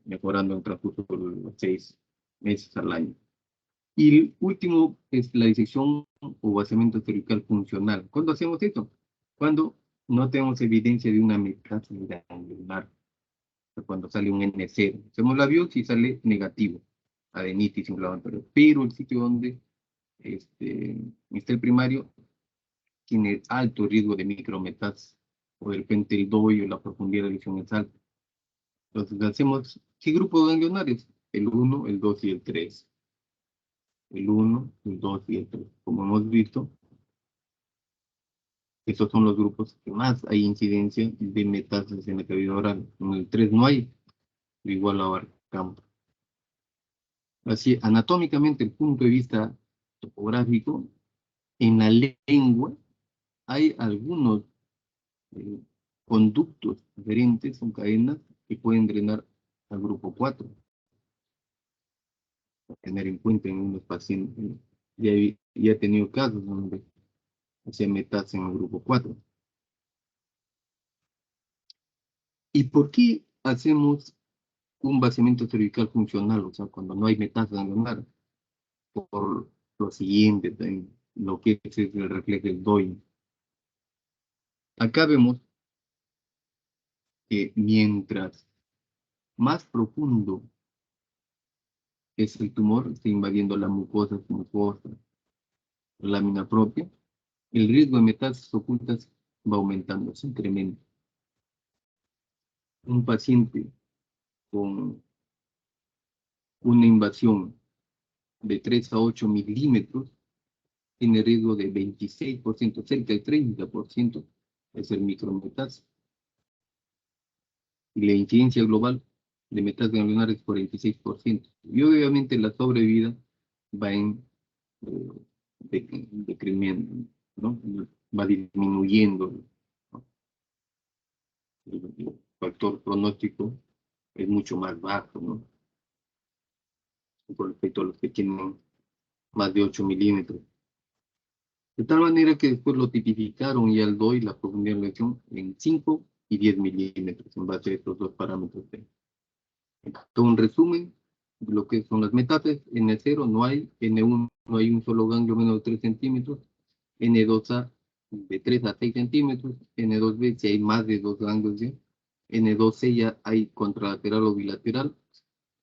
mejorando en el transcurso de los 6 meses al año. Y el último es la disección o vaciamiento cervical funcional. ¿Cuándo hacemos esto? Cuando no tenemos evidencia de una metástasis ganglionar. Cuando sale un N0. Hacemos la biopsia y sale negativo, adenitis inflamatoria. Pero el sitio donde está el primario tiene alto riesgo de micrometástasis. O de repente el DOI o la profundidad de lesión es alta. Entonces hacemos, ¿qué grupos ganglionares? El 1, el 2 y el 3. El 1, el 2 y el 3. Como hemos visto, estos son los grupos que más hay incidencia de metástasis en la cavidad oral. En el 3 no hay, igual abarcamos. Así, anatómicamente, el punto de vista topográfico, en la lengua hay algunos conductos diferentes, son cadenas que pueden drenar al grupo 4. a tener en cuenta en unos pacientes. Ya he tenido casos donde hacía metástasis en el grupo 4. ¿Y por qué hacemos un vaciamiento cervical funcional? O sea, cuando no hay metástasis ganglionar, por lo siguiente, en lo que es el reflejo del DOI. Acá vemos que mientras más profundo es el tumor, está invadiendo la mucosa, la lámina propia, el riesgo de metástasis ocultas va aumentando, se incrementa. Un paciente con una invasión de 3 a 8 milímetros tiene riesgo de 26%, cerca del 30% de ser micrometástasis. Y la incidencia global de metástasis ganglionar es 46%. Y obviamente la sobrevida va en decremento, ¿no? Va disminuyendo, ¿no? El factor pronóstico es mucho más bajo, ¿no? Con respecto a los que tienen más de 8 milímetros. De tal manera que después lo tipificaron y al DOI la profundidad de la lesión en 5 y 10 milímetros en base a estos dos parámetros. Todo un resumen de lo que son las metástasis. N0 no hay, N1 no hay un solo ganglio menos de 3 centímetros, N2A de 3 a 6 centímetros, N2B si hay más de 2 ganglios, ¿sí? N2C ya hay contralateral o bilateral,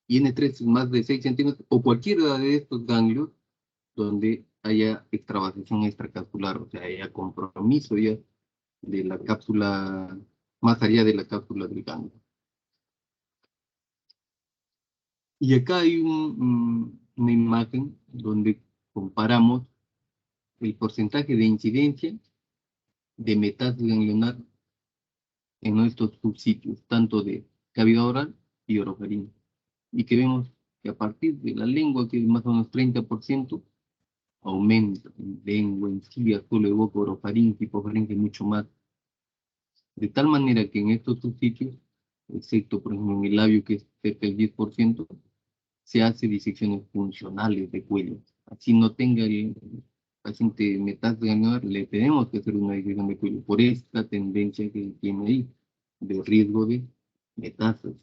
y N3 más de 6 centímetros, o cualquiera de estos ganglios donde haya extravasación extracapsular, o sea, haya compromiso ya de la cápsula, más allá de la cápsula del ganglio. Y acá hay una imagen donde comparamos el porcentaje de incidencia de metástasis ganglionar en nuestros subsitios, tanto de cavidad oral y orofaringe. Y que vemos que a partir de la lengua, que es más o menos 30%, aumenta en lengua, encía, suelo de boca, orofaringe, hipofaringe, mucho más. De tal manera que en estos subsitios, excepto por ejemplo en el labio, que es cerca del 10%, se hace disecciones funcionales de cuello. Así no tenga el paciente metástasis ganglionar, le tenemos que hacer una disección de cuello por esta tendencia que tiene ahí, de riesgo de metástasis.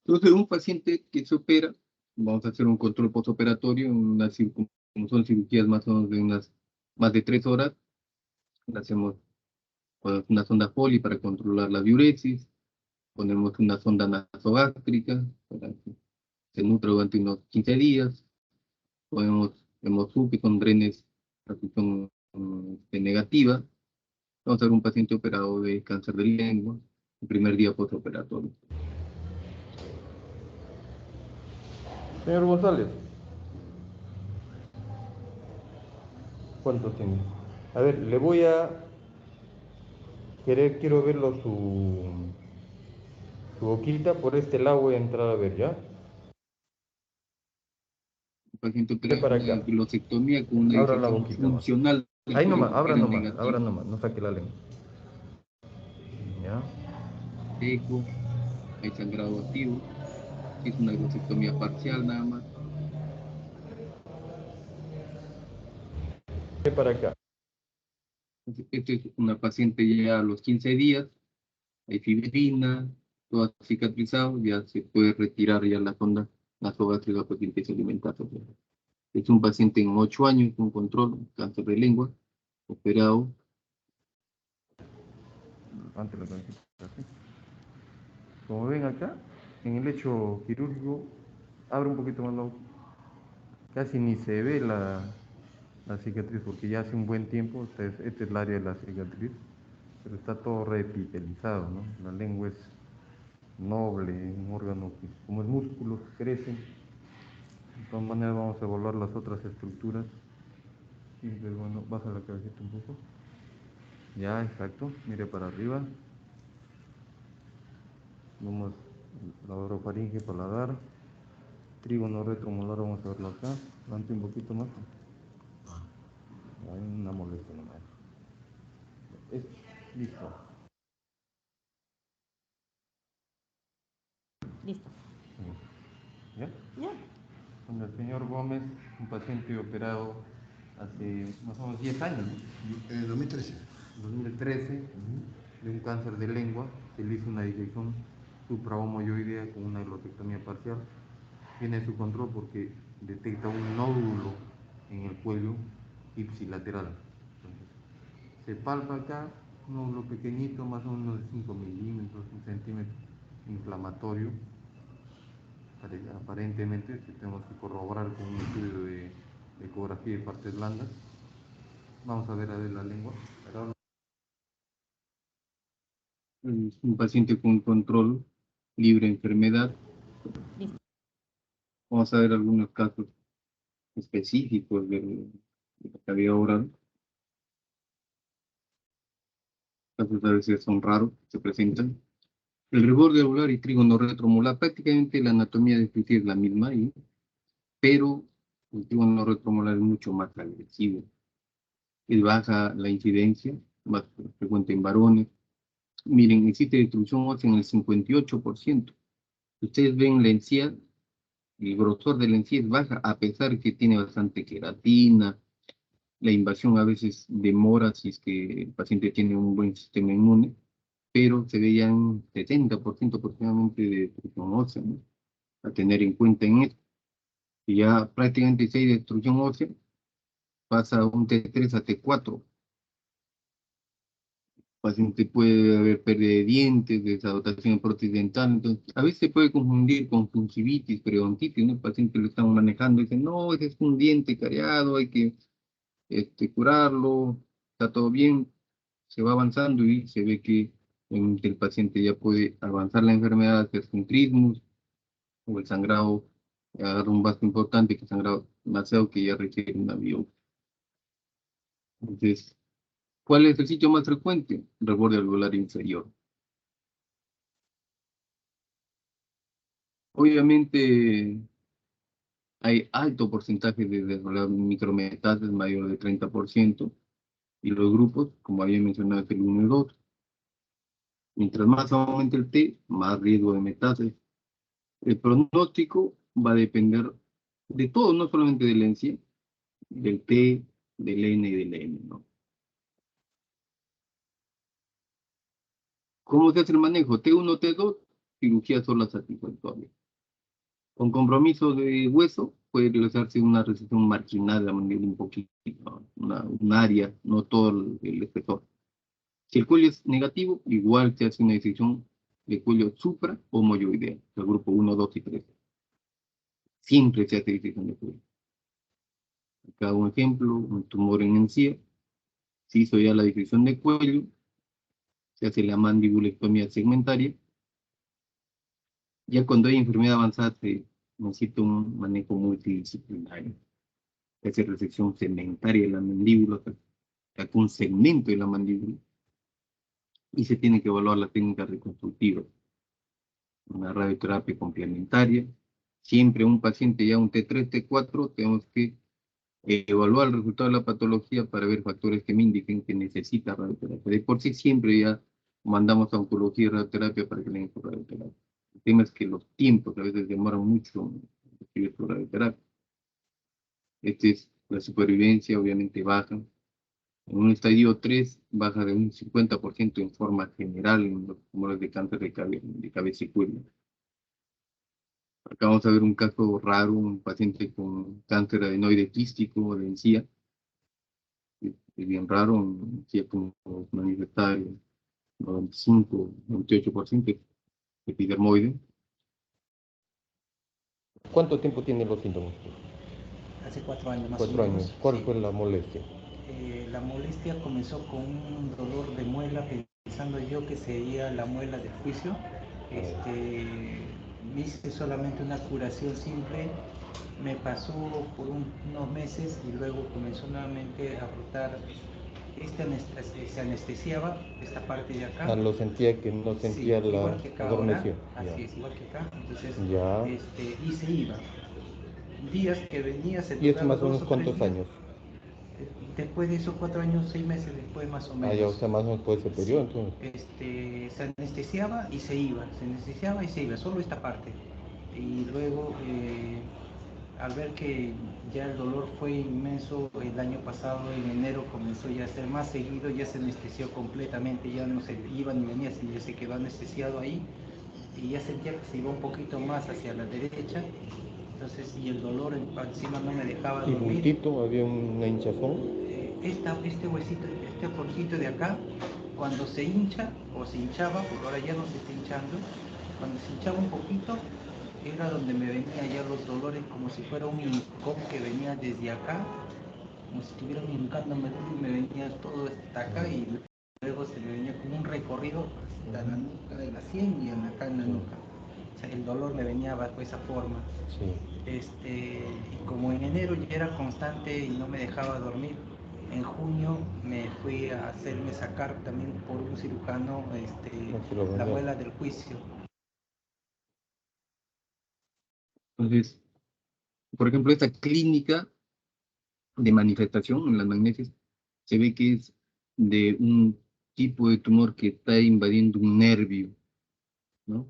Entonces, un paciente que se opera, vamos a hacer un control postoperatorio, como son cirugías más o menos de unas más de 3 horas, le hacemos una sonda Foley para controlar la diuresis, ponemos una sonda nasogástrica para que se nutra durante unos 15 días, ponemos hemosupi con drenes a función negativa. Vamos a ver un paciente operado de cáncer de lengua, el primer día postoperatorio. Señor González, ¿cuánto tiene? A ver, le voy a quiero verlo su boquita, por este lado voy a entrar a ver, ¿ya? El paciente Ve operado para de acá. anquilosectomía con una Abra la disección boquita más. funcional del Ahí cuello nomás, porque era abra negativo, nomás, no saque la lengua. ¿Ya? seco, hay sangrado activo, es una glosectomía parcial nada más. Ve para acá. Esta es una paciente ya a los 15 días, hay fibrina, todo cicatrizado, ya se puede retirar ya la sonda nasogástrica porque empieza a alimentarse. Es un paciente en 8 años con control, cáncer de lengua, operado. Antes la tantito, así. Como ven acá, en el lecho quirúrgico, abre un poquito más la boca. Casi ni se ve la cicatriz porque ya hace un buen tiempo, este es el área de la cicatriz, pero está todo reepitelizado, ¿no? La lengua es noble, un órgano que, como el músculo, crece. De todas maneras vamos a evaluar las otras estructuras. Y pero bueno, baja la cabecita un poco. Ya, exacto, mire para arriba. Vamos la orofaringe, paladar, trígono retromolar, vamos a verlo acá. Levante un poquito más. Hay una molestia nomás. Listo. Listo. ¿Ya? ¿Ya? El señor Gómez, un paciente operado hace más o menos 10 años, ¿no? 2013. 2013, de un cáncer de lengua. Se le hizo una disección suprahomoyoidea con una glotectomía parcial. Tiene su control porque detecta un nódulo en el cuello ipsilateral. Entonces, se palpa acá, un nódulo pequeñito, más o menos de 5 milímetros, 1 centímetro, inflamatorio. Aparentemente tenemos que corroborar con un estudio de ecografía de partes blandas. Vamos a ver la lengua. Es un paciente con control, libre de enfermedad. Vamos a ver algunos casos específicos de la cavidad oral. Casos a veces son raros, se presentan. El reborde alveolar y trígono retromolar, prácticamente la anatomía de este es la misma ahí, pero el trígono retromolar es mucho más agresivo. Es baja la incidencia, más frecuente en varones. Miren, existe destrucción ósea en el 58%. Ustedes ven la encía, el grosor de la encía es baja, a pesar que tiene bastante queratina. La invasión a veces demora si es que el paciente tiene un buen sistema inmune, pero se ve ya un 70% aproximadamente de destrucción ósea, ¿no? A tener en cuenta en esto. Y ya prácticamente si hay destrucción ósea, pasa a un T3 a T4. El paciente puede haber pérdida de dientes, desadotación de prótesis dental. Entonces, a veces se puede confundir con gingivitis, periodontitis, ¿no? El paciente lo están manejando y dicen, no, ese es un diente cariado, hay que curarlo, está todo bien. Se va avanzando y se ve que el paciente ya puede avanzar la enfermedad, hacer centrismos, o el sangrado, agarra un vaso importante, que es sangrado demasiado, que ya requiere una biopsia. Entonces, ¿cuál es el sitio más frecuente? Reborde alveolar inferior. Obviamente, hay alto porcentaje de micrometástasis mayor de 30%, y los grupos, como había mencionado, es el 1 y 2. Mientras más aumente el T, más riesgo de metástasis. El pronóstico va a depender de todo, no solamente del encía, del T, del N y del M, ¿no? ¿Cómo se hace el manejo? T1, T2, cirugía sola satisfactoria. Con compromiso de hueso, puede realizarse una resección marginal de la mandíbula un poquito, un área, no todo el espesor. Si el cuello es negativo, igual se hace una disección de cuello supra homoyoidea, el grupo 1, 2 y 3. Siempre se hace disección de cuello. Acá un ejemplo, un tumor en encía. Se hizo ya la disección de cuello, se hace la mandibulectomía segmentaria. Ya cuando hay enfermedad avanzada se necesita un manejo multidisciplinario. Se hace resección segmentaria de la mandíbula, saca un segmento de la mandíbula y se tiene que evaluar la técnica reconstructiva. Una radioterapia complementaria. Siempre un paciente ya un T3, T4, tenemos que evaluar el resultado de la patología para ver factores que me indiquen que necesita radioterapia. De por sí siempre ya mandamos a oncología y radioterapia para que le den su radioterapia. El tema es que los tiempos a veces demoran mucho en recibir su radioterapia. Esta es la supervivencia, obviamente baja. En un estadio 3 baja de un 50% en forma general en los tumores de cáncer de cabeza y cuello. Acá vamos a ver un caso raro, un paciente con cáncer adenoide quístico de encía. Es bien raro, encía como manifestar el 95, 98% epidermoide. ¿Cuánto tiempo tienen los síntomas? Hace 4 años más 4 o menos. años. ¿Cuál Sí. fue la molestia? La molestia comenzó con un dolor de muela, pensando yo que sería la muela del juicio. Me hice solamente una curación simple, me pasó por unos meses y luego comenzó nuevamente a brotar. Se anestesiaba esta parte de acá. Lo sentía que no sentía sí, la igual que acá adormeció. ahora, así es, igual que acá. Entonces, Ya. y se iba. Días que venía, se ¿Y esto duraba más o menos 2 o 3 cuántos días. años? Después de esos 4 años, 6 meses después más o menos. Ya, o sea, más o menos por ese periodo, Sí, entonces. se anestesiaba y se iba, solo esta parte. Y luego al ver que ya el dolor fue inmenso el año pasado, en enero comenzó ya a ser más seguido, ya se anestesió completamente, ya no se iba ni venía, sino ya se quedó anestesiado ahí y ya sentía que se iba un poquito más hacia la derecha, entonces, y el dolor encima no me dejaba ¿Y dormir. bultito? ¿Había una hinchazón? Este huesito, este poquito de acá, cuando se hincha o se hinchaba, porque ahora ya no se está hinchando, cuando se hinchaba un poquito, era donde me venían ya los dolores como si fuera un hincón que venía desde acá, como si estuvieran hincándome y me venía todo hasta acá y luego se me venía como un recorrido hasta la nuca de la sien y acá en la nuca. O sea, el dolor me venía bajo esa forma. Sí. Y como en enero ya era constante y no me dejaba dormir, en junio me fui a hacerme sacar también por un cirujano la muela del juicio. Entonces, por ejemplo, esta clínica de manifestación en las magnesias se ve que es de un tipo de tumor que está invadiendo un nervio, ¿no?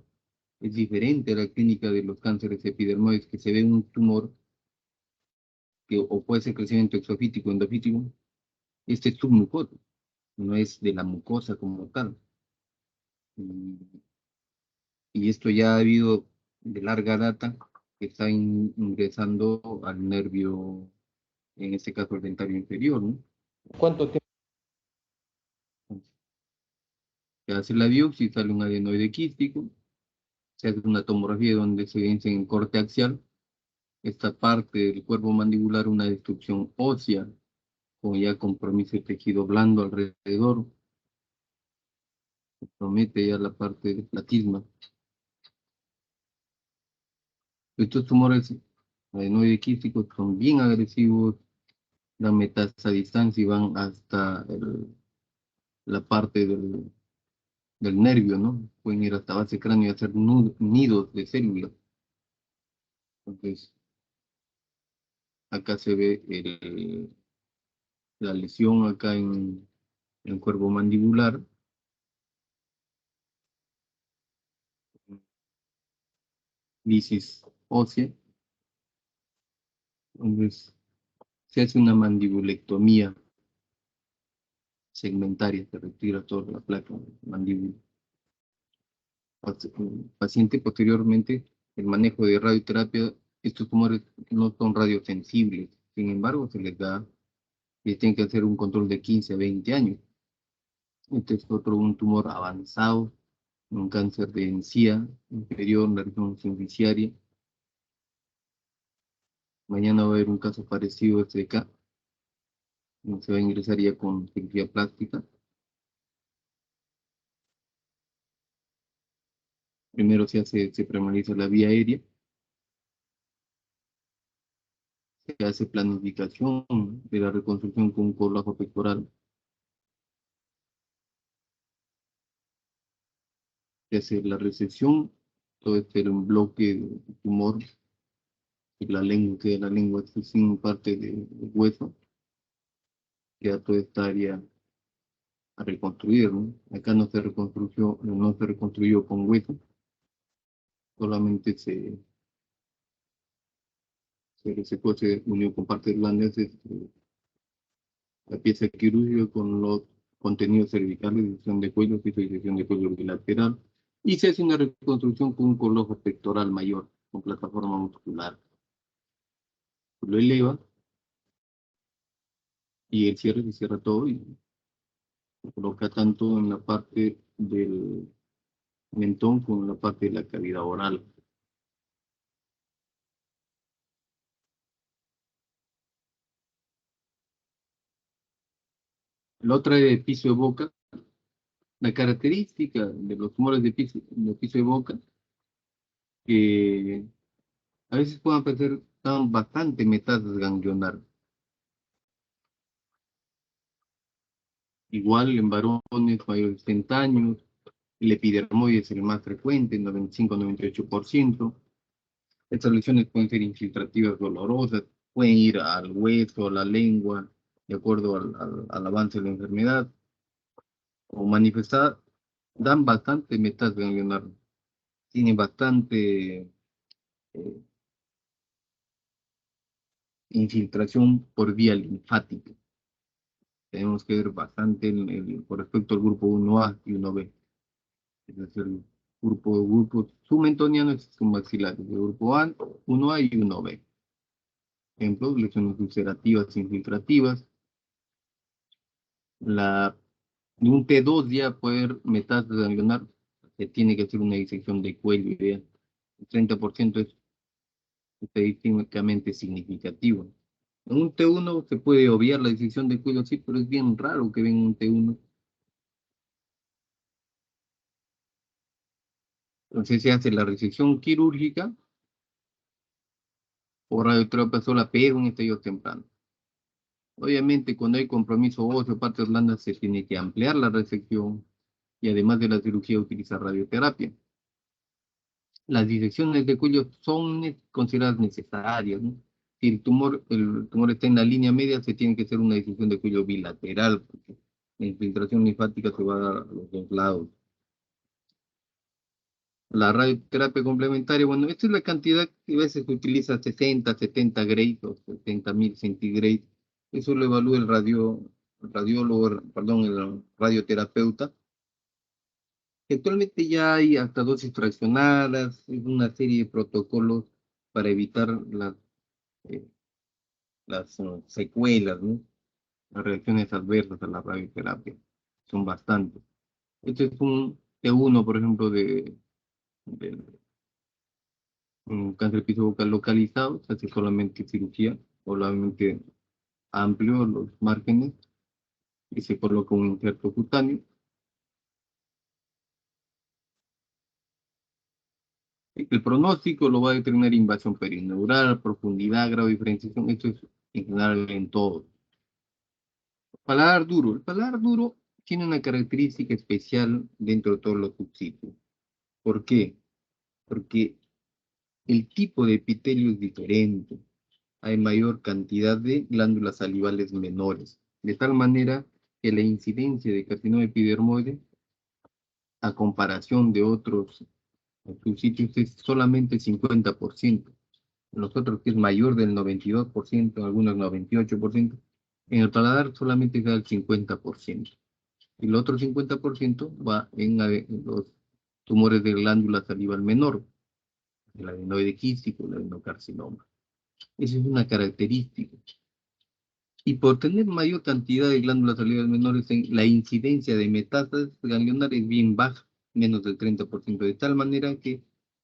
Es diferente a la clínica de los cánceres epidermoides, que se ve un tumor que o puede ser crecimiento exofítico o endofítico. Este es submucoso, no es de la mucosa como tal. Y esto ya ha habido de larga data que está ingresando al nervio, en este caso el dentario inferior, ¿no? ¿Cuánto tiempo? Se hace la biopsia y sale un adenoide quístico, se hace una tomografía donde se vence en corte axial esta parte del cuerpo mandibular, una destrucción ósea, con ya compromiso de tejido blando alrededor, compromete ya la parte del platisma. Estos tumores adenoide quísticos son bien agresivos, dan metástasis a distancia y van hasta la parte del nervio, ¿no? Pueden ir hasta base cráneo y hacer nidos de células. Entonces, acá se ve la lesión acá en el cuerpo mandibular. Lisis ósea. Entonces, se hace una mandibulectomía segmentaria, se retira toda la placa mandíbula. El paciente posteriormente, el manejo de radioterapia, estos tumores no son radiosensibles, sin embargo, se les da, y tienen que hacer un control de 15 a 20 años. Este es un tumor avanzado, un cáncer de encía inferior, la región sinusiaria. Mañana va a haber un caso parecido a este de acá. Se va a ingresar ya con cirugía plástica. Primero se premariza la vía aérea. Se hace planificación de la reconstrucción con un colágeno pectoral. Se hace la resección, todo este era un bloque de tumor, y la lengua, queda la lengua sin parte de hueso, queda toda esta área a reconstruir, ¿no? Acá no se reconstruyó con hueso, solamente se unió con parte blandas la pieza quirúrgica con los contenidos cervicales, disección de cuello, disección de cuello bilateral, y se hace una reconstrucción con un colojo pectoral mayor, con plataforma muscular. Lo eleva y el cierre se cierra todo y se coloca tanto en la parte del mentón como en la parte de la cavidad oral. La otra es el piso de boca. La característica de los tumores de piso de boca, que a veces pueden aparecer bastante metástasis ganglionar. Igual en varones mayores de 60 años, el epidermoide es el más frecuente, 95-98%. Estas lesiones pueden ser infiltrativas dolorosas, pueden ir al hueso, a la lengua, de acuerdo al avance de la enfermedad, o manifestar, dan bastante metástasis ganglionar, tienen bastante infiltración por vía linfática. Tenemos que ver bastante con respecto al grupo 1A y 1B. Es decir, el grupo submentoniano es submaxilar, el grupo A, 1A y 1B. Ejemplo, lesiones ulcerativas infiltrativas. De un T2 ya poder metástasis ganglionar, se tiene que hacer una disección de cuello. ¿Ya? El 30% es estadísticamente significativo. En un T1 se puede obviar la disección de cuello, sí, pero es bien raro que venga un T1. Entonces se hace la resección quirúrgica o radioterapia sola, pero en estadios tempranos. Obviamente, cuando hay compromiso óseo, partes blandas, se tiene que ampliar la resección y además de la cirugía utilizar radioterapia. Las disecciones de cuello son consideradas necesarias, ¿no? Si el tumor está en la línea media, se tiene que hacer una disección de cuello bilateral, porque la infiltración linfática se va a dar a los dos lados. La radioterapia complementaria, bueno, esta es la cantidad que a veces se utiliza 60, 70 Gray o 70.000 centigrade. Eso lo evalúa el radiólogo, perdón, el radioterapeuta. Actualmente ya hay hasta dosis fraccionadas, una serie de protocolos para evitar eh, las secuelas, ¿no? Las reacciones adversas a la radioterapia. Son bastantes. Este es un T1, por ejemplo, de un cáncer episovocal localizado, se hace solamente cirugía, solamente amplio los márgenes y se coloca un injerto cutáneo. El pronóstico lo va a determinar invasión perineural, profundidad, grado de diferenciación. Esto es en general en todo. Paladar duro. El paladar duro tiene una característica especial dentro de todos los subsitios. ¿Por qué? Porque el tipo de epitelio es diferente. Hay mayor cantidad de glándulas salivales menores, de tal manera que la incidencia de carcinoma epidermoide, a comparación de otros subsitios, es solamente 50%. En los otros que es mayor del 92%, en algunos 98%. En el paladar solamente da el 50%. Y el otro 50% va en los tumores de glándula salival menor, el adenoide quístico, el adenocarcinoma. Esa es una característica. Y por tener mayor cantidad de glándulas salivales menores, la incidencia de metástasis ganglionar es bien baja, menos del 30%, de tal manera que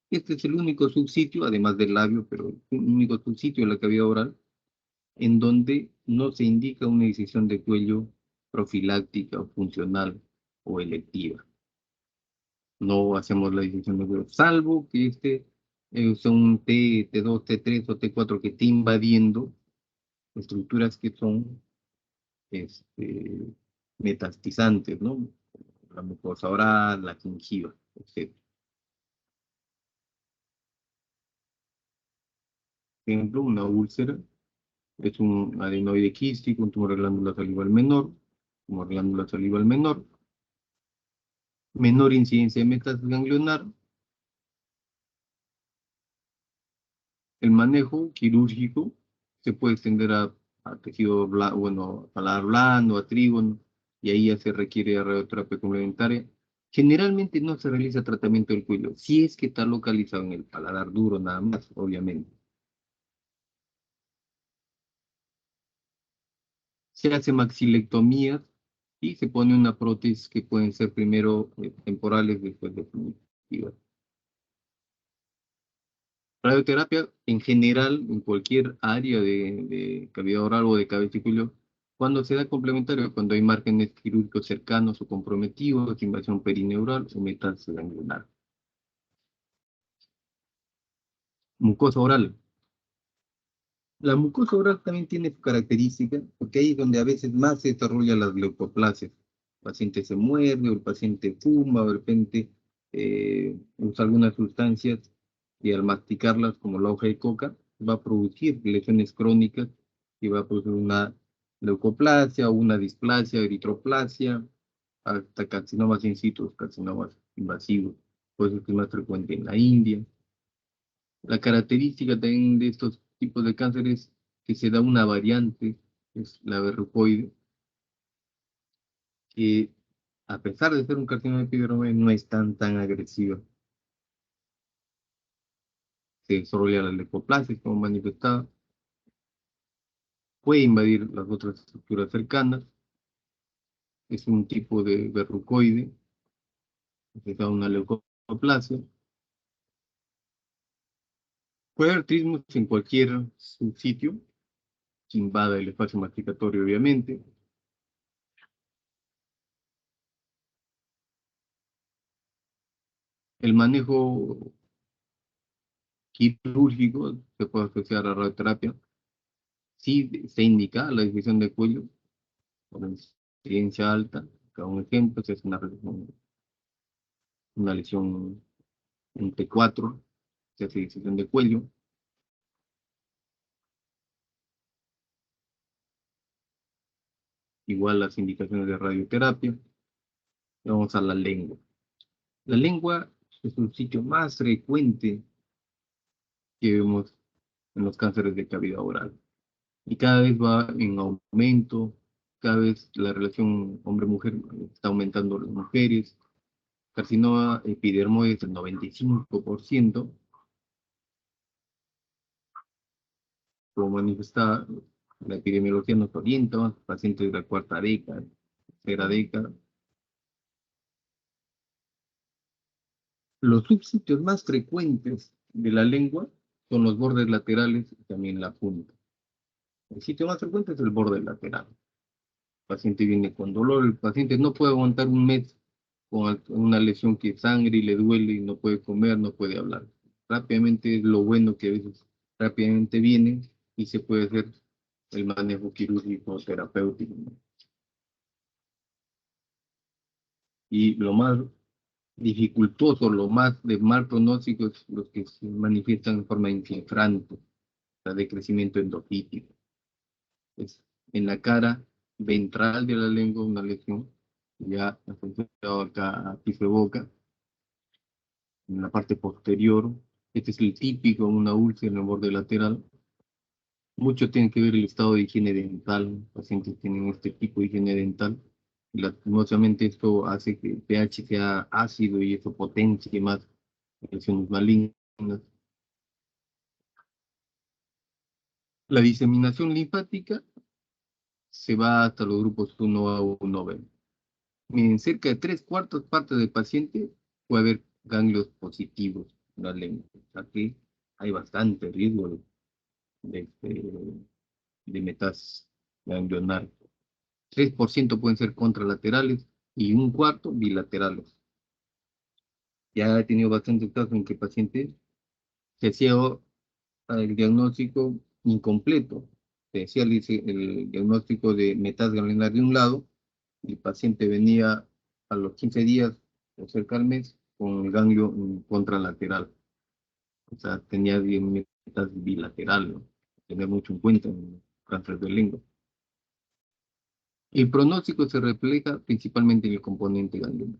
este es el único subsitio, además del labio, pero el único subsitio de la cavidad oral, en donde no se indica una decisión de cuello profiláctica o funcional o electiva. No hacemos la decisión de cuello, salvo que sea un T2, T3 o T4 que esté invadiendo estructuras que son metastizantes, ¿no? La mucosa oral, la gingiva, etc. Por ejemplo, una úlcera es un adenoide quístico, un tumor de glándula salival menor, menor incidencia de metástasis ganglionar. El manejo quirúrgico se puede extender a tejido bueno, paladar blando, a trígono, y ahí ya se requiere radioterapia complementaria. Generalmente no se realiza tratamiento del cuello, si es que está localizado en el paladar duro nada más, obviamente. Se hace maxilectomía y se pone una prótesis que pueden ser primero temporales, después definitivas. Radioterapia en general, en cualquier área de cavidad oral o de cabeza y cuello, cuando se da complementario, cuando hay márgenes quirúrgicos cercanos o comprometidos, invasión perineural o metástasis ganglionar. Mucosa oral. La mucosa oral también tiene su característica, porque ahí es donde a veces más se desarrollan las leucoplasias. El paciente se muerde, o el paciente fuma, o de repente usa algunas sustancias y al masticarlas, como la hoja de coca, va a producir lesiones crónicas y va a producir una leucoplasia o una displasia, eritroplasia, hasta carcinomas in situ, carcinomas invasivos. Por eso es que es más frecuente en la India. La característica también de estos tipos de cánceres que se da una variante, es la verrucoide, que a pesar de ser un carcinoma epidermoide no es tan agresiva. Se desarrolla la leucoplasia como manifestada, puede invadir las otras estructuras cercanas, es un tipo de verrucoide, se da una leucoplasia. Puede haber trismos en cualquier subsitio, que invada el espacio masticatorio, obviamente. El manejo quirúrgico se puede asociar a radioterapia. Sí se indica la disminución de cuello por incidencia alta. Cada un ejemplo, si es una lesión en T4, se hace disección de cuello. Igual las indicaciones de radioterapia. Vamos a la lengua. La lengua es un sitio más frecuente que vemos en los cánceres de cavidad oral. Y cada vez va en aumento, cada vez la relación hombre-mujer está aumentando las mujeres. Carcinoma epidermoides el 95%, como manifestada, la epidemiología nos orienta, pacientes de la cuarta década, tercera década. Los subsitios más frecuentes de la lengua son los bordes laterales y también la punta. El sitio más frecuente es el borde lateral. El paciente viene con dolor, el paciente no puede aguantar un mes con una lesión que sangre y le duele y no puede comer, no puede hablar. Rápidamente es lo bueno que a veces rápidamente vienen y se puede hacer el manejo quirúrgico terapéutico. Y lo más dificultoso, lo más de mal pronóstico es los que se manifiestan en forma infiltrante, la de crecimiento endofítico. Es en la cara ventral de la lengua una lesión, ya asociado acá a piso de boca, en la parte posterior. Este es el típico, una úlcera en el borde lateral. Mucho tiene que ver el estado de higiene dental. Los pacientes tienen este tipo de higiene dental. Y lastimosamente esto hace que el pH sea ácido y eso potencie más lesiones malignas. La diseminación linfática se va hasta los grupos 1A o 1B. En cerca de 3/4 partes del paciente puede haber ganglios positivos en la lengua. Aquí hay bastante riesgo de metástasis ganglionar. 3% pueden ser contralaterales y 1/4 bilaterales. Ya he tenido bastantes casos en que el paciente se hacía el diagnóstico incompleto. Se decía el diagnóstico de metástasis ganglionar de un lado, y el paciente venía a los 15 días o cerca al mes con el ganglio contralateral. O sea, tenía metástasis bilateral, ¿no? Tener mucho en cuenta en el cáncer de lengua. El pronóstico se refleja principalmente en el componente ganglionar.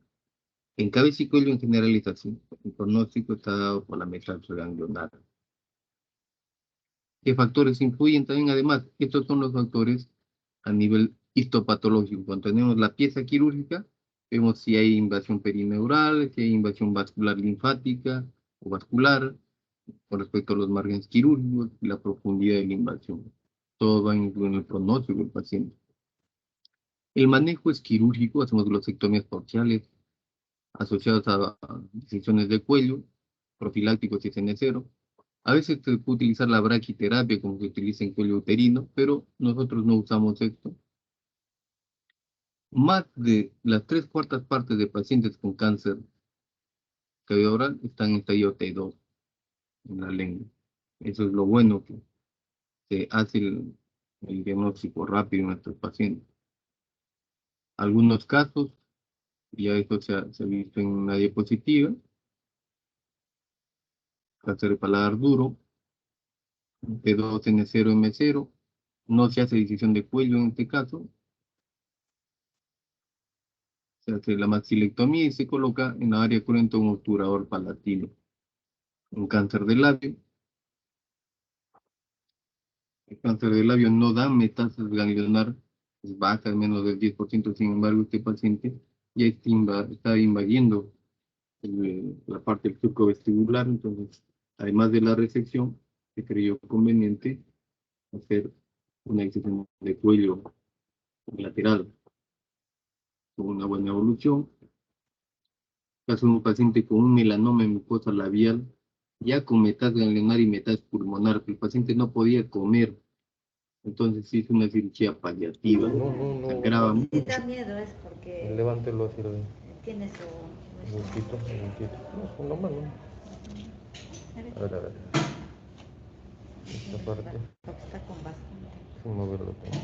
En cabeza y cuello en general es así. El pronóstico está dado por la metástasis ganglionar. ¿Qué factores influyen también? Además, estos son los factores a nivel histopatológico. Cuando tenemos la pieza quirúrgica, vemos si hay invasión perineural, si hay invasión vascular linfática o vascular, con respecto a los márgenes quirúrgicos y la profundidad de la invasión. Todo va en el pronóstico del paciente. El manejo es quirúrgico, hacemos glosectomías parciales asociadas a disecciones de cuello, profilácticos y CN0. A veces se puede utilizar la braquiterapia como se utiliza en cuello uterino, pero nosotros no usamos esto. Más de las 3/4 partes de pacientes con cáncer cavidad oral están en estadio T2 en la lengua. Eso es lo bueno, que se hace el diagnóstico rápido en estos pacientes. Algunos casos, ya esto se ha visto en una diapositiva, cáncer de paladar duro, T2N0 M0, no se hace disección de cuello en este caso, se hace la maxilectomía y se coloca en la área cruenta un obturador palatino. Un cáncer de labio, El cáncer de labio no da metástasis ganglionar, es baja, es menos del 10%. Sin embargo, este paciente ya está invadiendo la parte del surco vestibular. Entonces, además de la resección, se creyó conveniente hacer una disección de cuello lateral con una buena evolución. Caso de un paciente con un melanoma en mucosa labial, ya con metástasis ganglionar y metástasis pulmonar, que el paciente no podía comer. Entonces se hizo una cirugía paliativa. No, Sangraba Sí, mucho. da miedo, es porque levántelo hacia el tiene su... bultito, el bultito. No, con la mano. A ver. Esta parte, Porque está con bastante. sin moverlo tanto.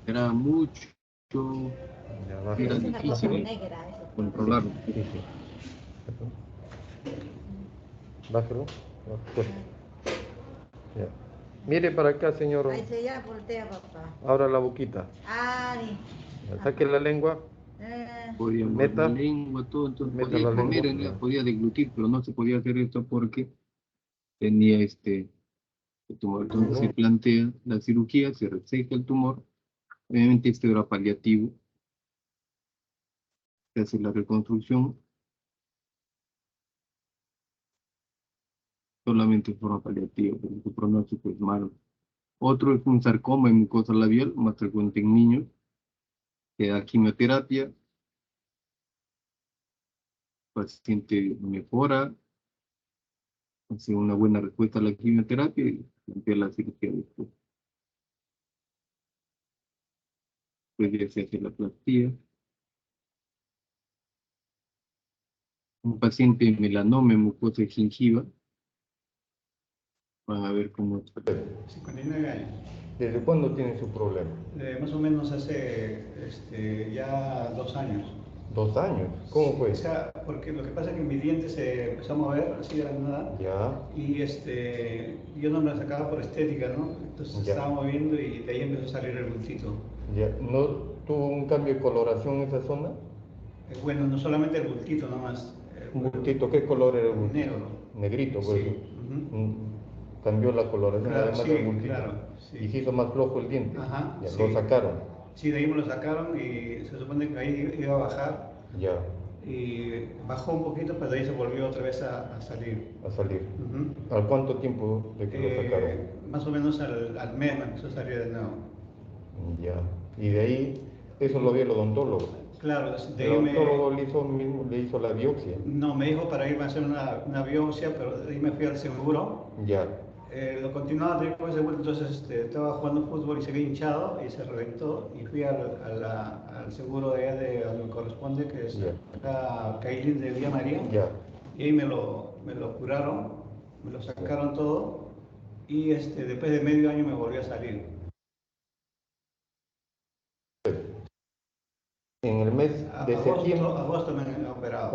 Era mucho. Ya, Era Pero bájalo. es una cosa difícil negra, eso. controlarlo. Sí. Bájalo. Pues, ya. Mire para acá, señor. Ahí se ya voltea, papá. Ahora la boquita. Ari. Ya, saque la lengua. Podía mover Meta. la lengua, todo. Entonces Meta podía la comer, lengua. ¿no? Podía deglutir, pero no se podía hacer esto porque tenía el tumor. Entonces se plantea la cirugía, se reseca el tumor. Obviamente este era paliativo. Se hace la reconstrucción solamente en forma paliativa, porque su pronóstico es malo. Otro es un sarcoma en mucosa labial, más frecuente en niños, que da quimioterapia, el paciente mejora, hace una buena respuesta a la quimioterapia y plantea la cirugía después. Después ya se hace la plastía. Un paciente melanoma en mucosa gingiva, van a ver cómo 59 años. ¿Desde cuándo tiene su problema? Más o menos hace ya 2 años. 2 años. ¿Cómo fue? O sea, porque lo que pasa es que mi diente se empezó a mover así de la nada. Ya. Y yo no me la sacaba por estética, ¿no? Entonces Ya. estaba moviendo y de ahí empezó a salir el bultito. Ya. ¿No tuvo un cambio de coloración en esa zona? Bueno, no solamente el bultito nomás. ¿Un bultito? ¿Qué color era el bultito? Negro. Negrito, pues. Sí. Cambió la coloración Claro, además sí, del bultito. claro, sí. Y se hizo más flojo el diente. Ajá, Ya, sí. lo sacaron. Sí, de ahí me lo sacaron y se supone que ahí iba a bajar. Ya. Y bajó un poquito, pero de ahí se volvió otra vez a salir. A salir. Ujú. ¿Al cuánto tiempo de que lo sacaron? Más o menos al mes me empezó a salir de nuevo. Ya. Y de ahí, eso lo vio el odontólogo. Claro, de El ahí odontólogo le hizo la biopsia. no, me dijo para irme a hacer una biopsia, pero de ahí me fui al seguro. Ya. Lo continuaba después de vuelta, entonces estaba jugando fútbol y se había hinchado y se reventó y fui al seguro de allá de donde me corresponde, que es acá Cailín de Villa María. Ya. Y ahí me lo curaron, me lo sacaron todo y después de medio año me volvió a salir. En el mes de septiembre, Agosto me han operado.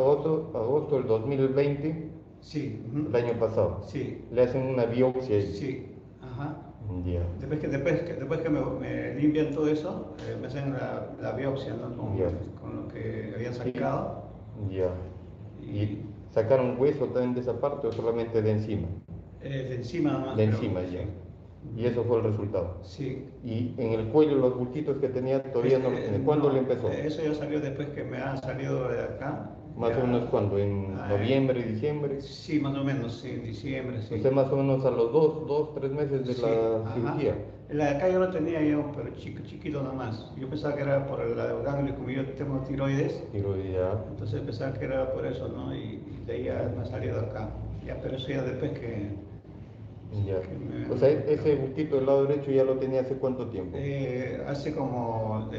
agosto del 2020, Sí. el año pasado, Sí. le hacen una biopsia ahí. Sí. Ajá. Ya. Después que me limpian todo eso, me hacen la biopsia, ¿no? Con lo que habían sacado. Ya. ¿Y sacaron hueso también de esa parte o solamente de encima? De encima nomás. De encima, ya. Sí. Y eso fue el resultado. Sí. Y en el cuello los bultitos que tenía todavía no los tiene. ¿Cuándo le empezó? Eso ya salió después que me han salido de acá. Más o menos cuando, en noviembre, diciembre. Sí, más o menos, sí, en diciembre, sí. Usted más o menos a los 3 meses de la cirugía. La de acá yo lo tenía yo, pero chiquito nomás. Yo pensaba que era por la de ganglio, como yo tengo tiroides. Tiroides. Entonces pensaba que era por eso, ¿no? Y de ahí ya me ha salido acá. Ya, pero eso ya después que... Ya. O sea, ese bultito del lado derecho ya lo tenía hace cuánto tiempo? Hace como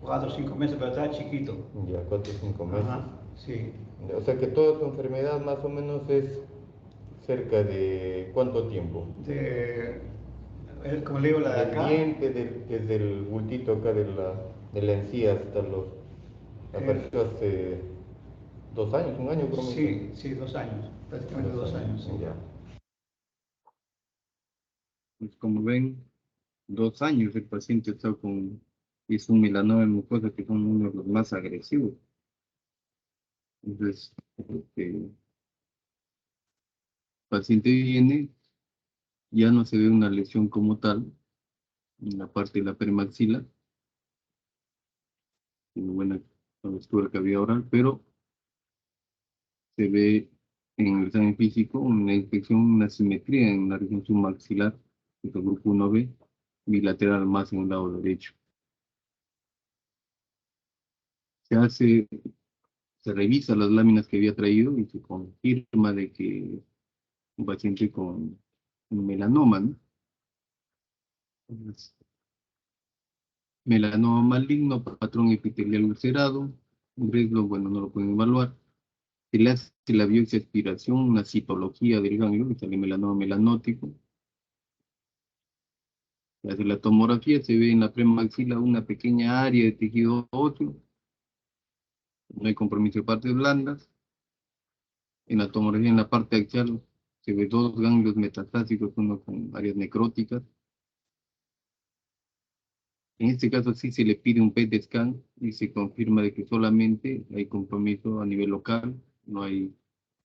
4 o 5 meses, pero estaba chiquito. Ya, 4 o 5 meses. Ajá, sí. O sea que toda tu enfermedad más o menos es cerca de ¿cuánto tiempo? Como le digo, la de acá. Del diente, desde el bultito acá de la encía hasta apareció hace 2 años, 1 año creo. Sí, 2 años, prácticamente 2 años. Sí. Ya. Pues como ven, 2 años el paciente está es un melanoma en mucosa, que son uno de los más agresivos. Entonces, el paciente viene Ya no se ve una lesión como tal en la parte de la premaxila, tiene buena cobertura cavidad oral, pero se ve en el examen físico una infección, una simetría en la región submaxilar, que es el grupo 1B, bilateral más en el lado derecho. Se revisa las láminas que había traído y se confirma de que un paciente con melanoma, ¿no? Entonces, melanoma maligno, patrón epitelial ulcerado, un riesgo, bueno, no lo pueden evaluar. Se le hace la biopsia de aspiración, una citología del ganglio, que sale melanoma melanótico. Se hace la tomografía, se ve en la premaxila una pequeña área de tejido óseo, no hay compromiso de partes blandas. En la tomografía, en la parte axial, se ve dos ganglios metastásicos, uno con áreas necróticas. En este caso sí se le pide un PET scan y se confirma de que solamente hay compromiso a nivel local, no hay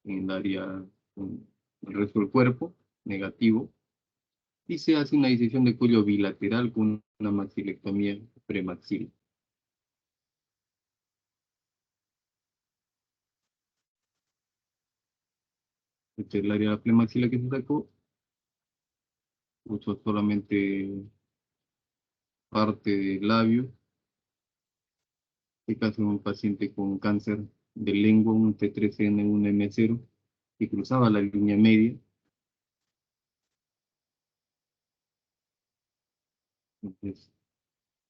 en el área, en el resto del cuerpo, negativo. Y se hace una disección de cuello bilateral con una maxilectomía premaxil. Esta es el área de la premaxila que se sacó, usó solamente parte del labio. En este caso, un paciente con cáncer de lengua, un T3N1M0, que cruzaba la línea media. Entonces,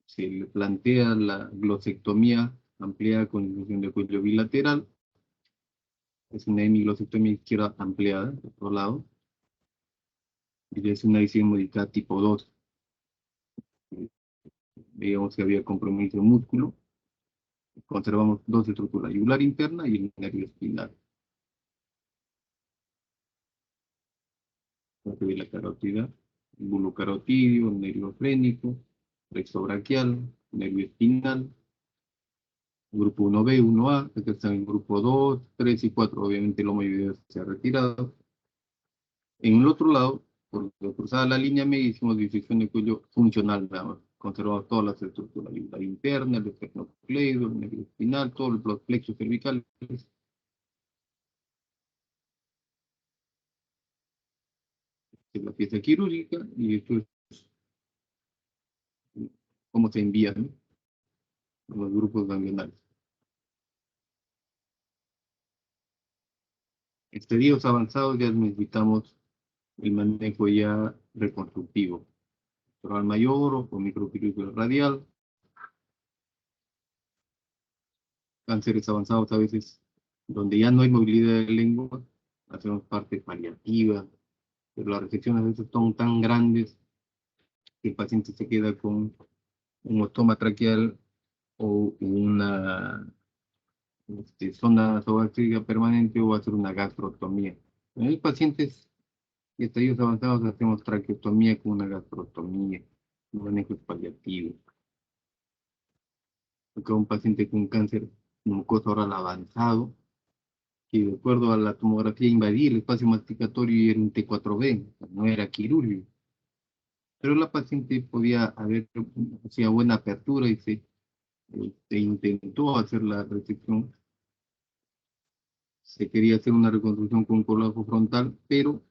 se le plantea la glosectomía ampliada con inclusión de cuello bilateral. Es una hemiglosectomía izquierda ampliada, de otro lado. Y es una disección modificada tipo 2. Veíamos que había compromiso de músculo. Conservamos dos estructuras, la yugular interna y el nervio espinal. Se ve la carótida, el bulbo carotidio, el nervio frénico, braquial, nervio espinal, grupo 1B, 1A, acá están el grupo 2, 3 y 4, obviamente el lomo ilioideo se ha retirado. En el otro lado, por cruzada la línea media, hicimos disección de cuello funcional, nada más. Conservamos todas las estructuras, la yugular interna, el esternocleido, el nervio espinal, todos los plexos cervicales. Esta es la pieza quirúrgica y esto es cómo se envían, ¿no?, los grupos ganglionales. Estadios avanzados ya necesitamos el manejo ya reconstructivo, oral mayor o con microquirúrgica radial. Cánceres avanzados a veces donde ya no hay movilidad de lengua, hacemos parte paliativa, pero las resecciones a veces son tan grandes que el paciente se queda con un ostoma traqueal o una zona torácica permanente o hacer una gastrotomía. En los pacientes y estadios avanzados hacemos traqueotomía con una gastrotomía, un manejo paliativo. Porque un paciente con cáncer mucoso oral avanzado, que de acuerdo a la tomografía invadía el espacio masticatorio y era un T4B, no era quirúrgico. Pero la paciente podía haber, hacía buena apertura y se intentó hacer la resección. Se quería hacer una reconstrucción con colágeno frontal, pero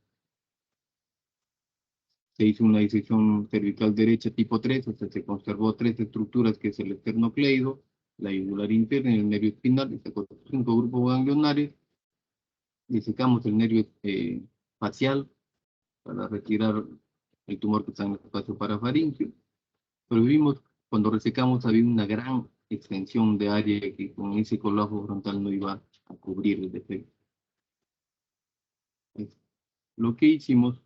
se hizo una disección cervical derecha tipo 3, o sea, se conservó 3 estructuras, que es el esternocleido, la yugular interna y el nervio espinal, y sacó 5 grupos ganglionares, disecamos el nervio facial para retirar el tumor que está en el espacio parafaríngeo, pero vimos, cuando resecamos había una gran extensión de área que con ese colágeno frontal no iba a cubrir el defecto. Lo que hicimos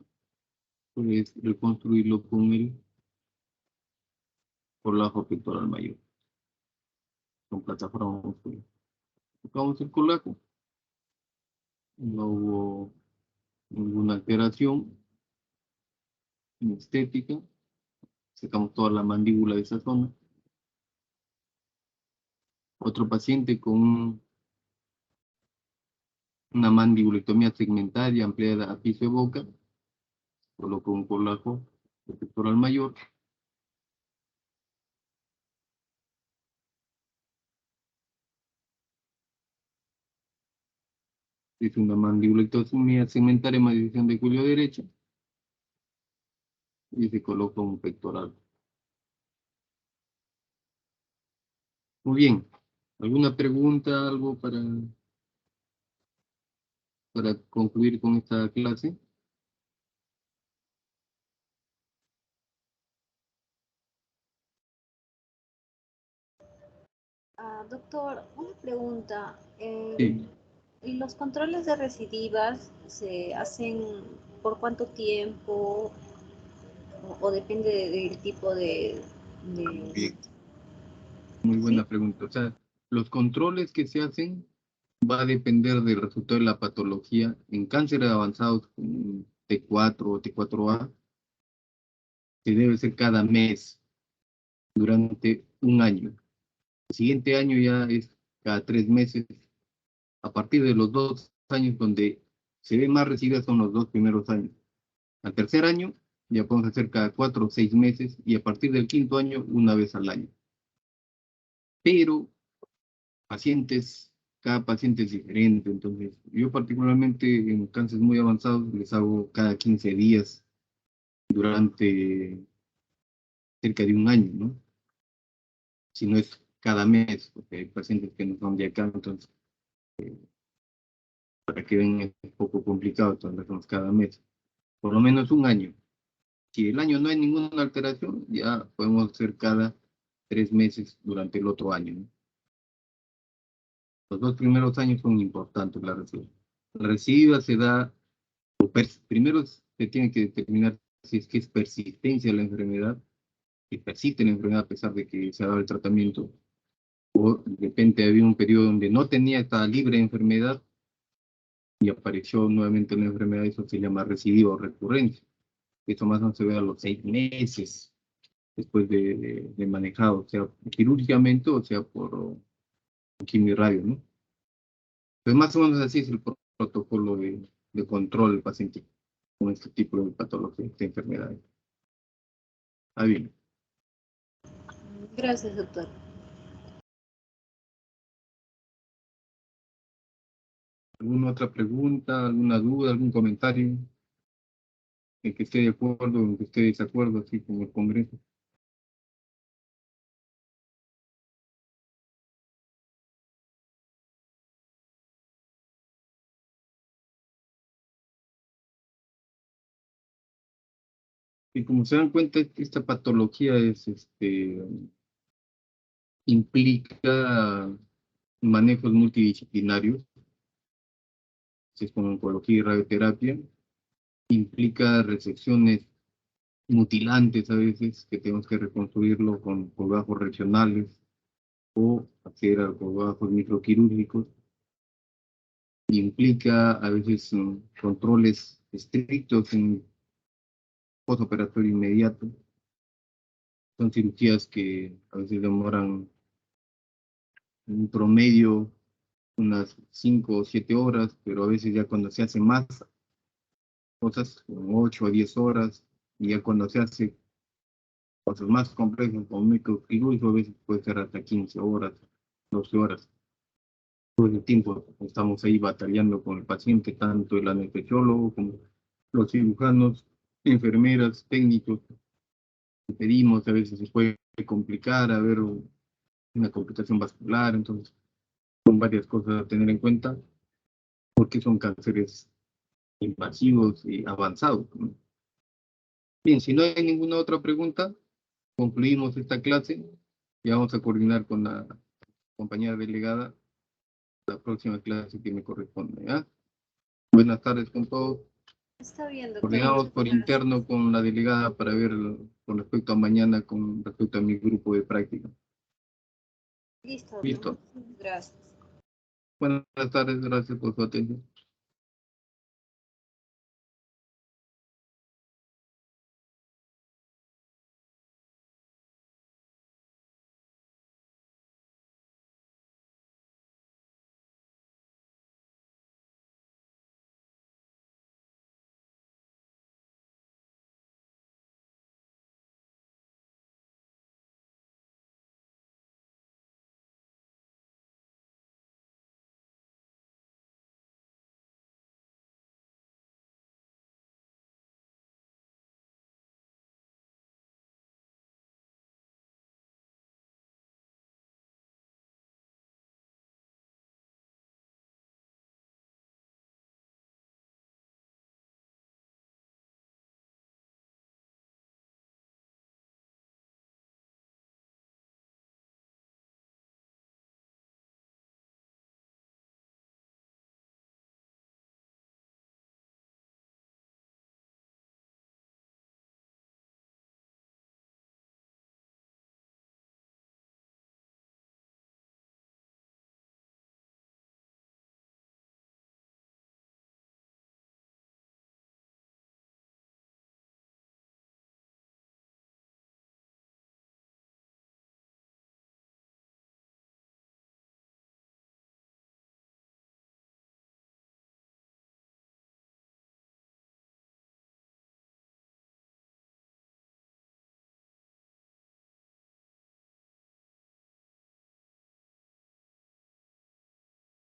es reconstruirlo con el colágeno pectoral mayor, con plataforma muscular. Tocamos el colágeno, no hubo ninguna alteración estética, sacamos toda la mandíbula de esa zona. Otro paciente con una mandibulectomía segmentaria ampliada a piso de boca, Coloco un colajo pectoral mayor. Es una mandibulectomía segmentaria más división de cuello derecho. Y se coloca un pectoral. Muy bien. ¿Alguna pregunta, algo para concluir con esta clase? Doctor, una pregunta. Sí. ¿Los controles de recidivas se hacen por cuánto tiempo o depende del tipo Bien. Muy buena ¿Sí? pregunta. O sea, los controles que se hacen va a depender del resultado de la patología. En cánceres avanzados con T4 o T4A, se debe hacer cada mes durante un año. El siguiente año ya es cada 3 meses. A partir de los 2 años donde se ve más residuos son los 2 primeros años. Al tercer año ya podemos hacer cada 4 o 6 meses y a partir del quinto año una vez al año. Pero cada paciente es diferente, entonces yo particularmente en cánceres muy avanzados les hago cada 15 días durante cerca de un año, ¿no? Si no es cada mes, porque hay pacientes que no son de acá, entonces para que ven es un poco complicado, entonces lo hacemos cada mes. Por lo menos un año. Si el año no hay ninguna alteración, ya podemos hacer cada 3 meses durante el otro año, ¿no? Los 2 primeros años son importantes la recidiva. La recidiva se da, primero se tiene que determinar si es que es persistencia de la enfermedad, que persiste la enfermedad a pesar de que se ha dado el tratamiento, o de repente había un periodo donde no tenía, estaba libre de enfermedad, y apareció nuevamente la enfermedad, eso se llama recidiva o recurrencia. Eso más o menos se ve a los 6 meses después de manejado, sea quirúrgicamente o sea por quimio-radio, ¿no? Entonces, más o menos así es el protocolo de control del paciente con este tipo de patología, de enfermedades. Bien. Gracias, doctor. ¿Alguna otra pregunta, alguna duda, algún comentario en que esté de acuerdo, en que esté de desacuerdo, así como el Congreso? Y como se dan cuenta, esta patología implica manejos multidisciplinarios, es como oncología y radioterapia, implica resecciones mutilantes a veces, que tenemos que reconstruirlo con colgajos regionales o hacer colgajos microquirúrgicos. Implica a veces controles estrictos en postoperatorio inmediato. Son cirugías que a veces demoran en promedio unas 5 o 7 horas, pero a veces ya cuando se hace más cosas, como 8 o 10 horas, y ya cuando se hace cosas más complejas como microquirúrgico, a veces puede ser hasta 15 horas, 12 horas. Todo el tiempo estamos ahí batallando con el paciente, tanto el anestesiólogo como los cirujanos, enfermeras, técnicos. Pedimos, a veces se puede complicar, a ver una complicación vascular, entonces son varias cosas a tener en cuenta, porque son cánceres invasivos y avanzados, ¿no? Bien, si no hay ninguna otra pregunta, concluimos esta clase y vamos a coordinar con la compañera delegada la próxima clase que me corresponde, ¿ya? Buenas tardes con todos. Está bien, doctor. Coordinamos Muchas por gracias. interno con la delegada para ver con respecto a mañana, con respecto a mi grupo de práctica. Listo, doctor. Listo. Muchas gracias. Buenas tardes, gracias por su atención.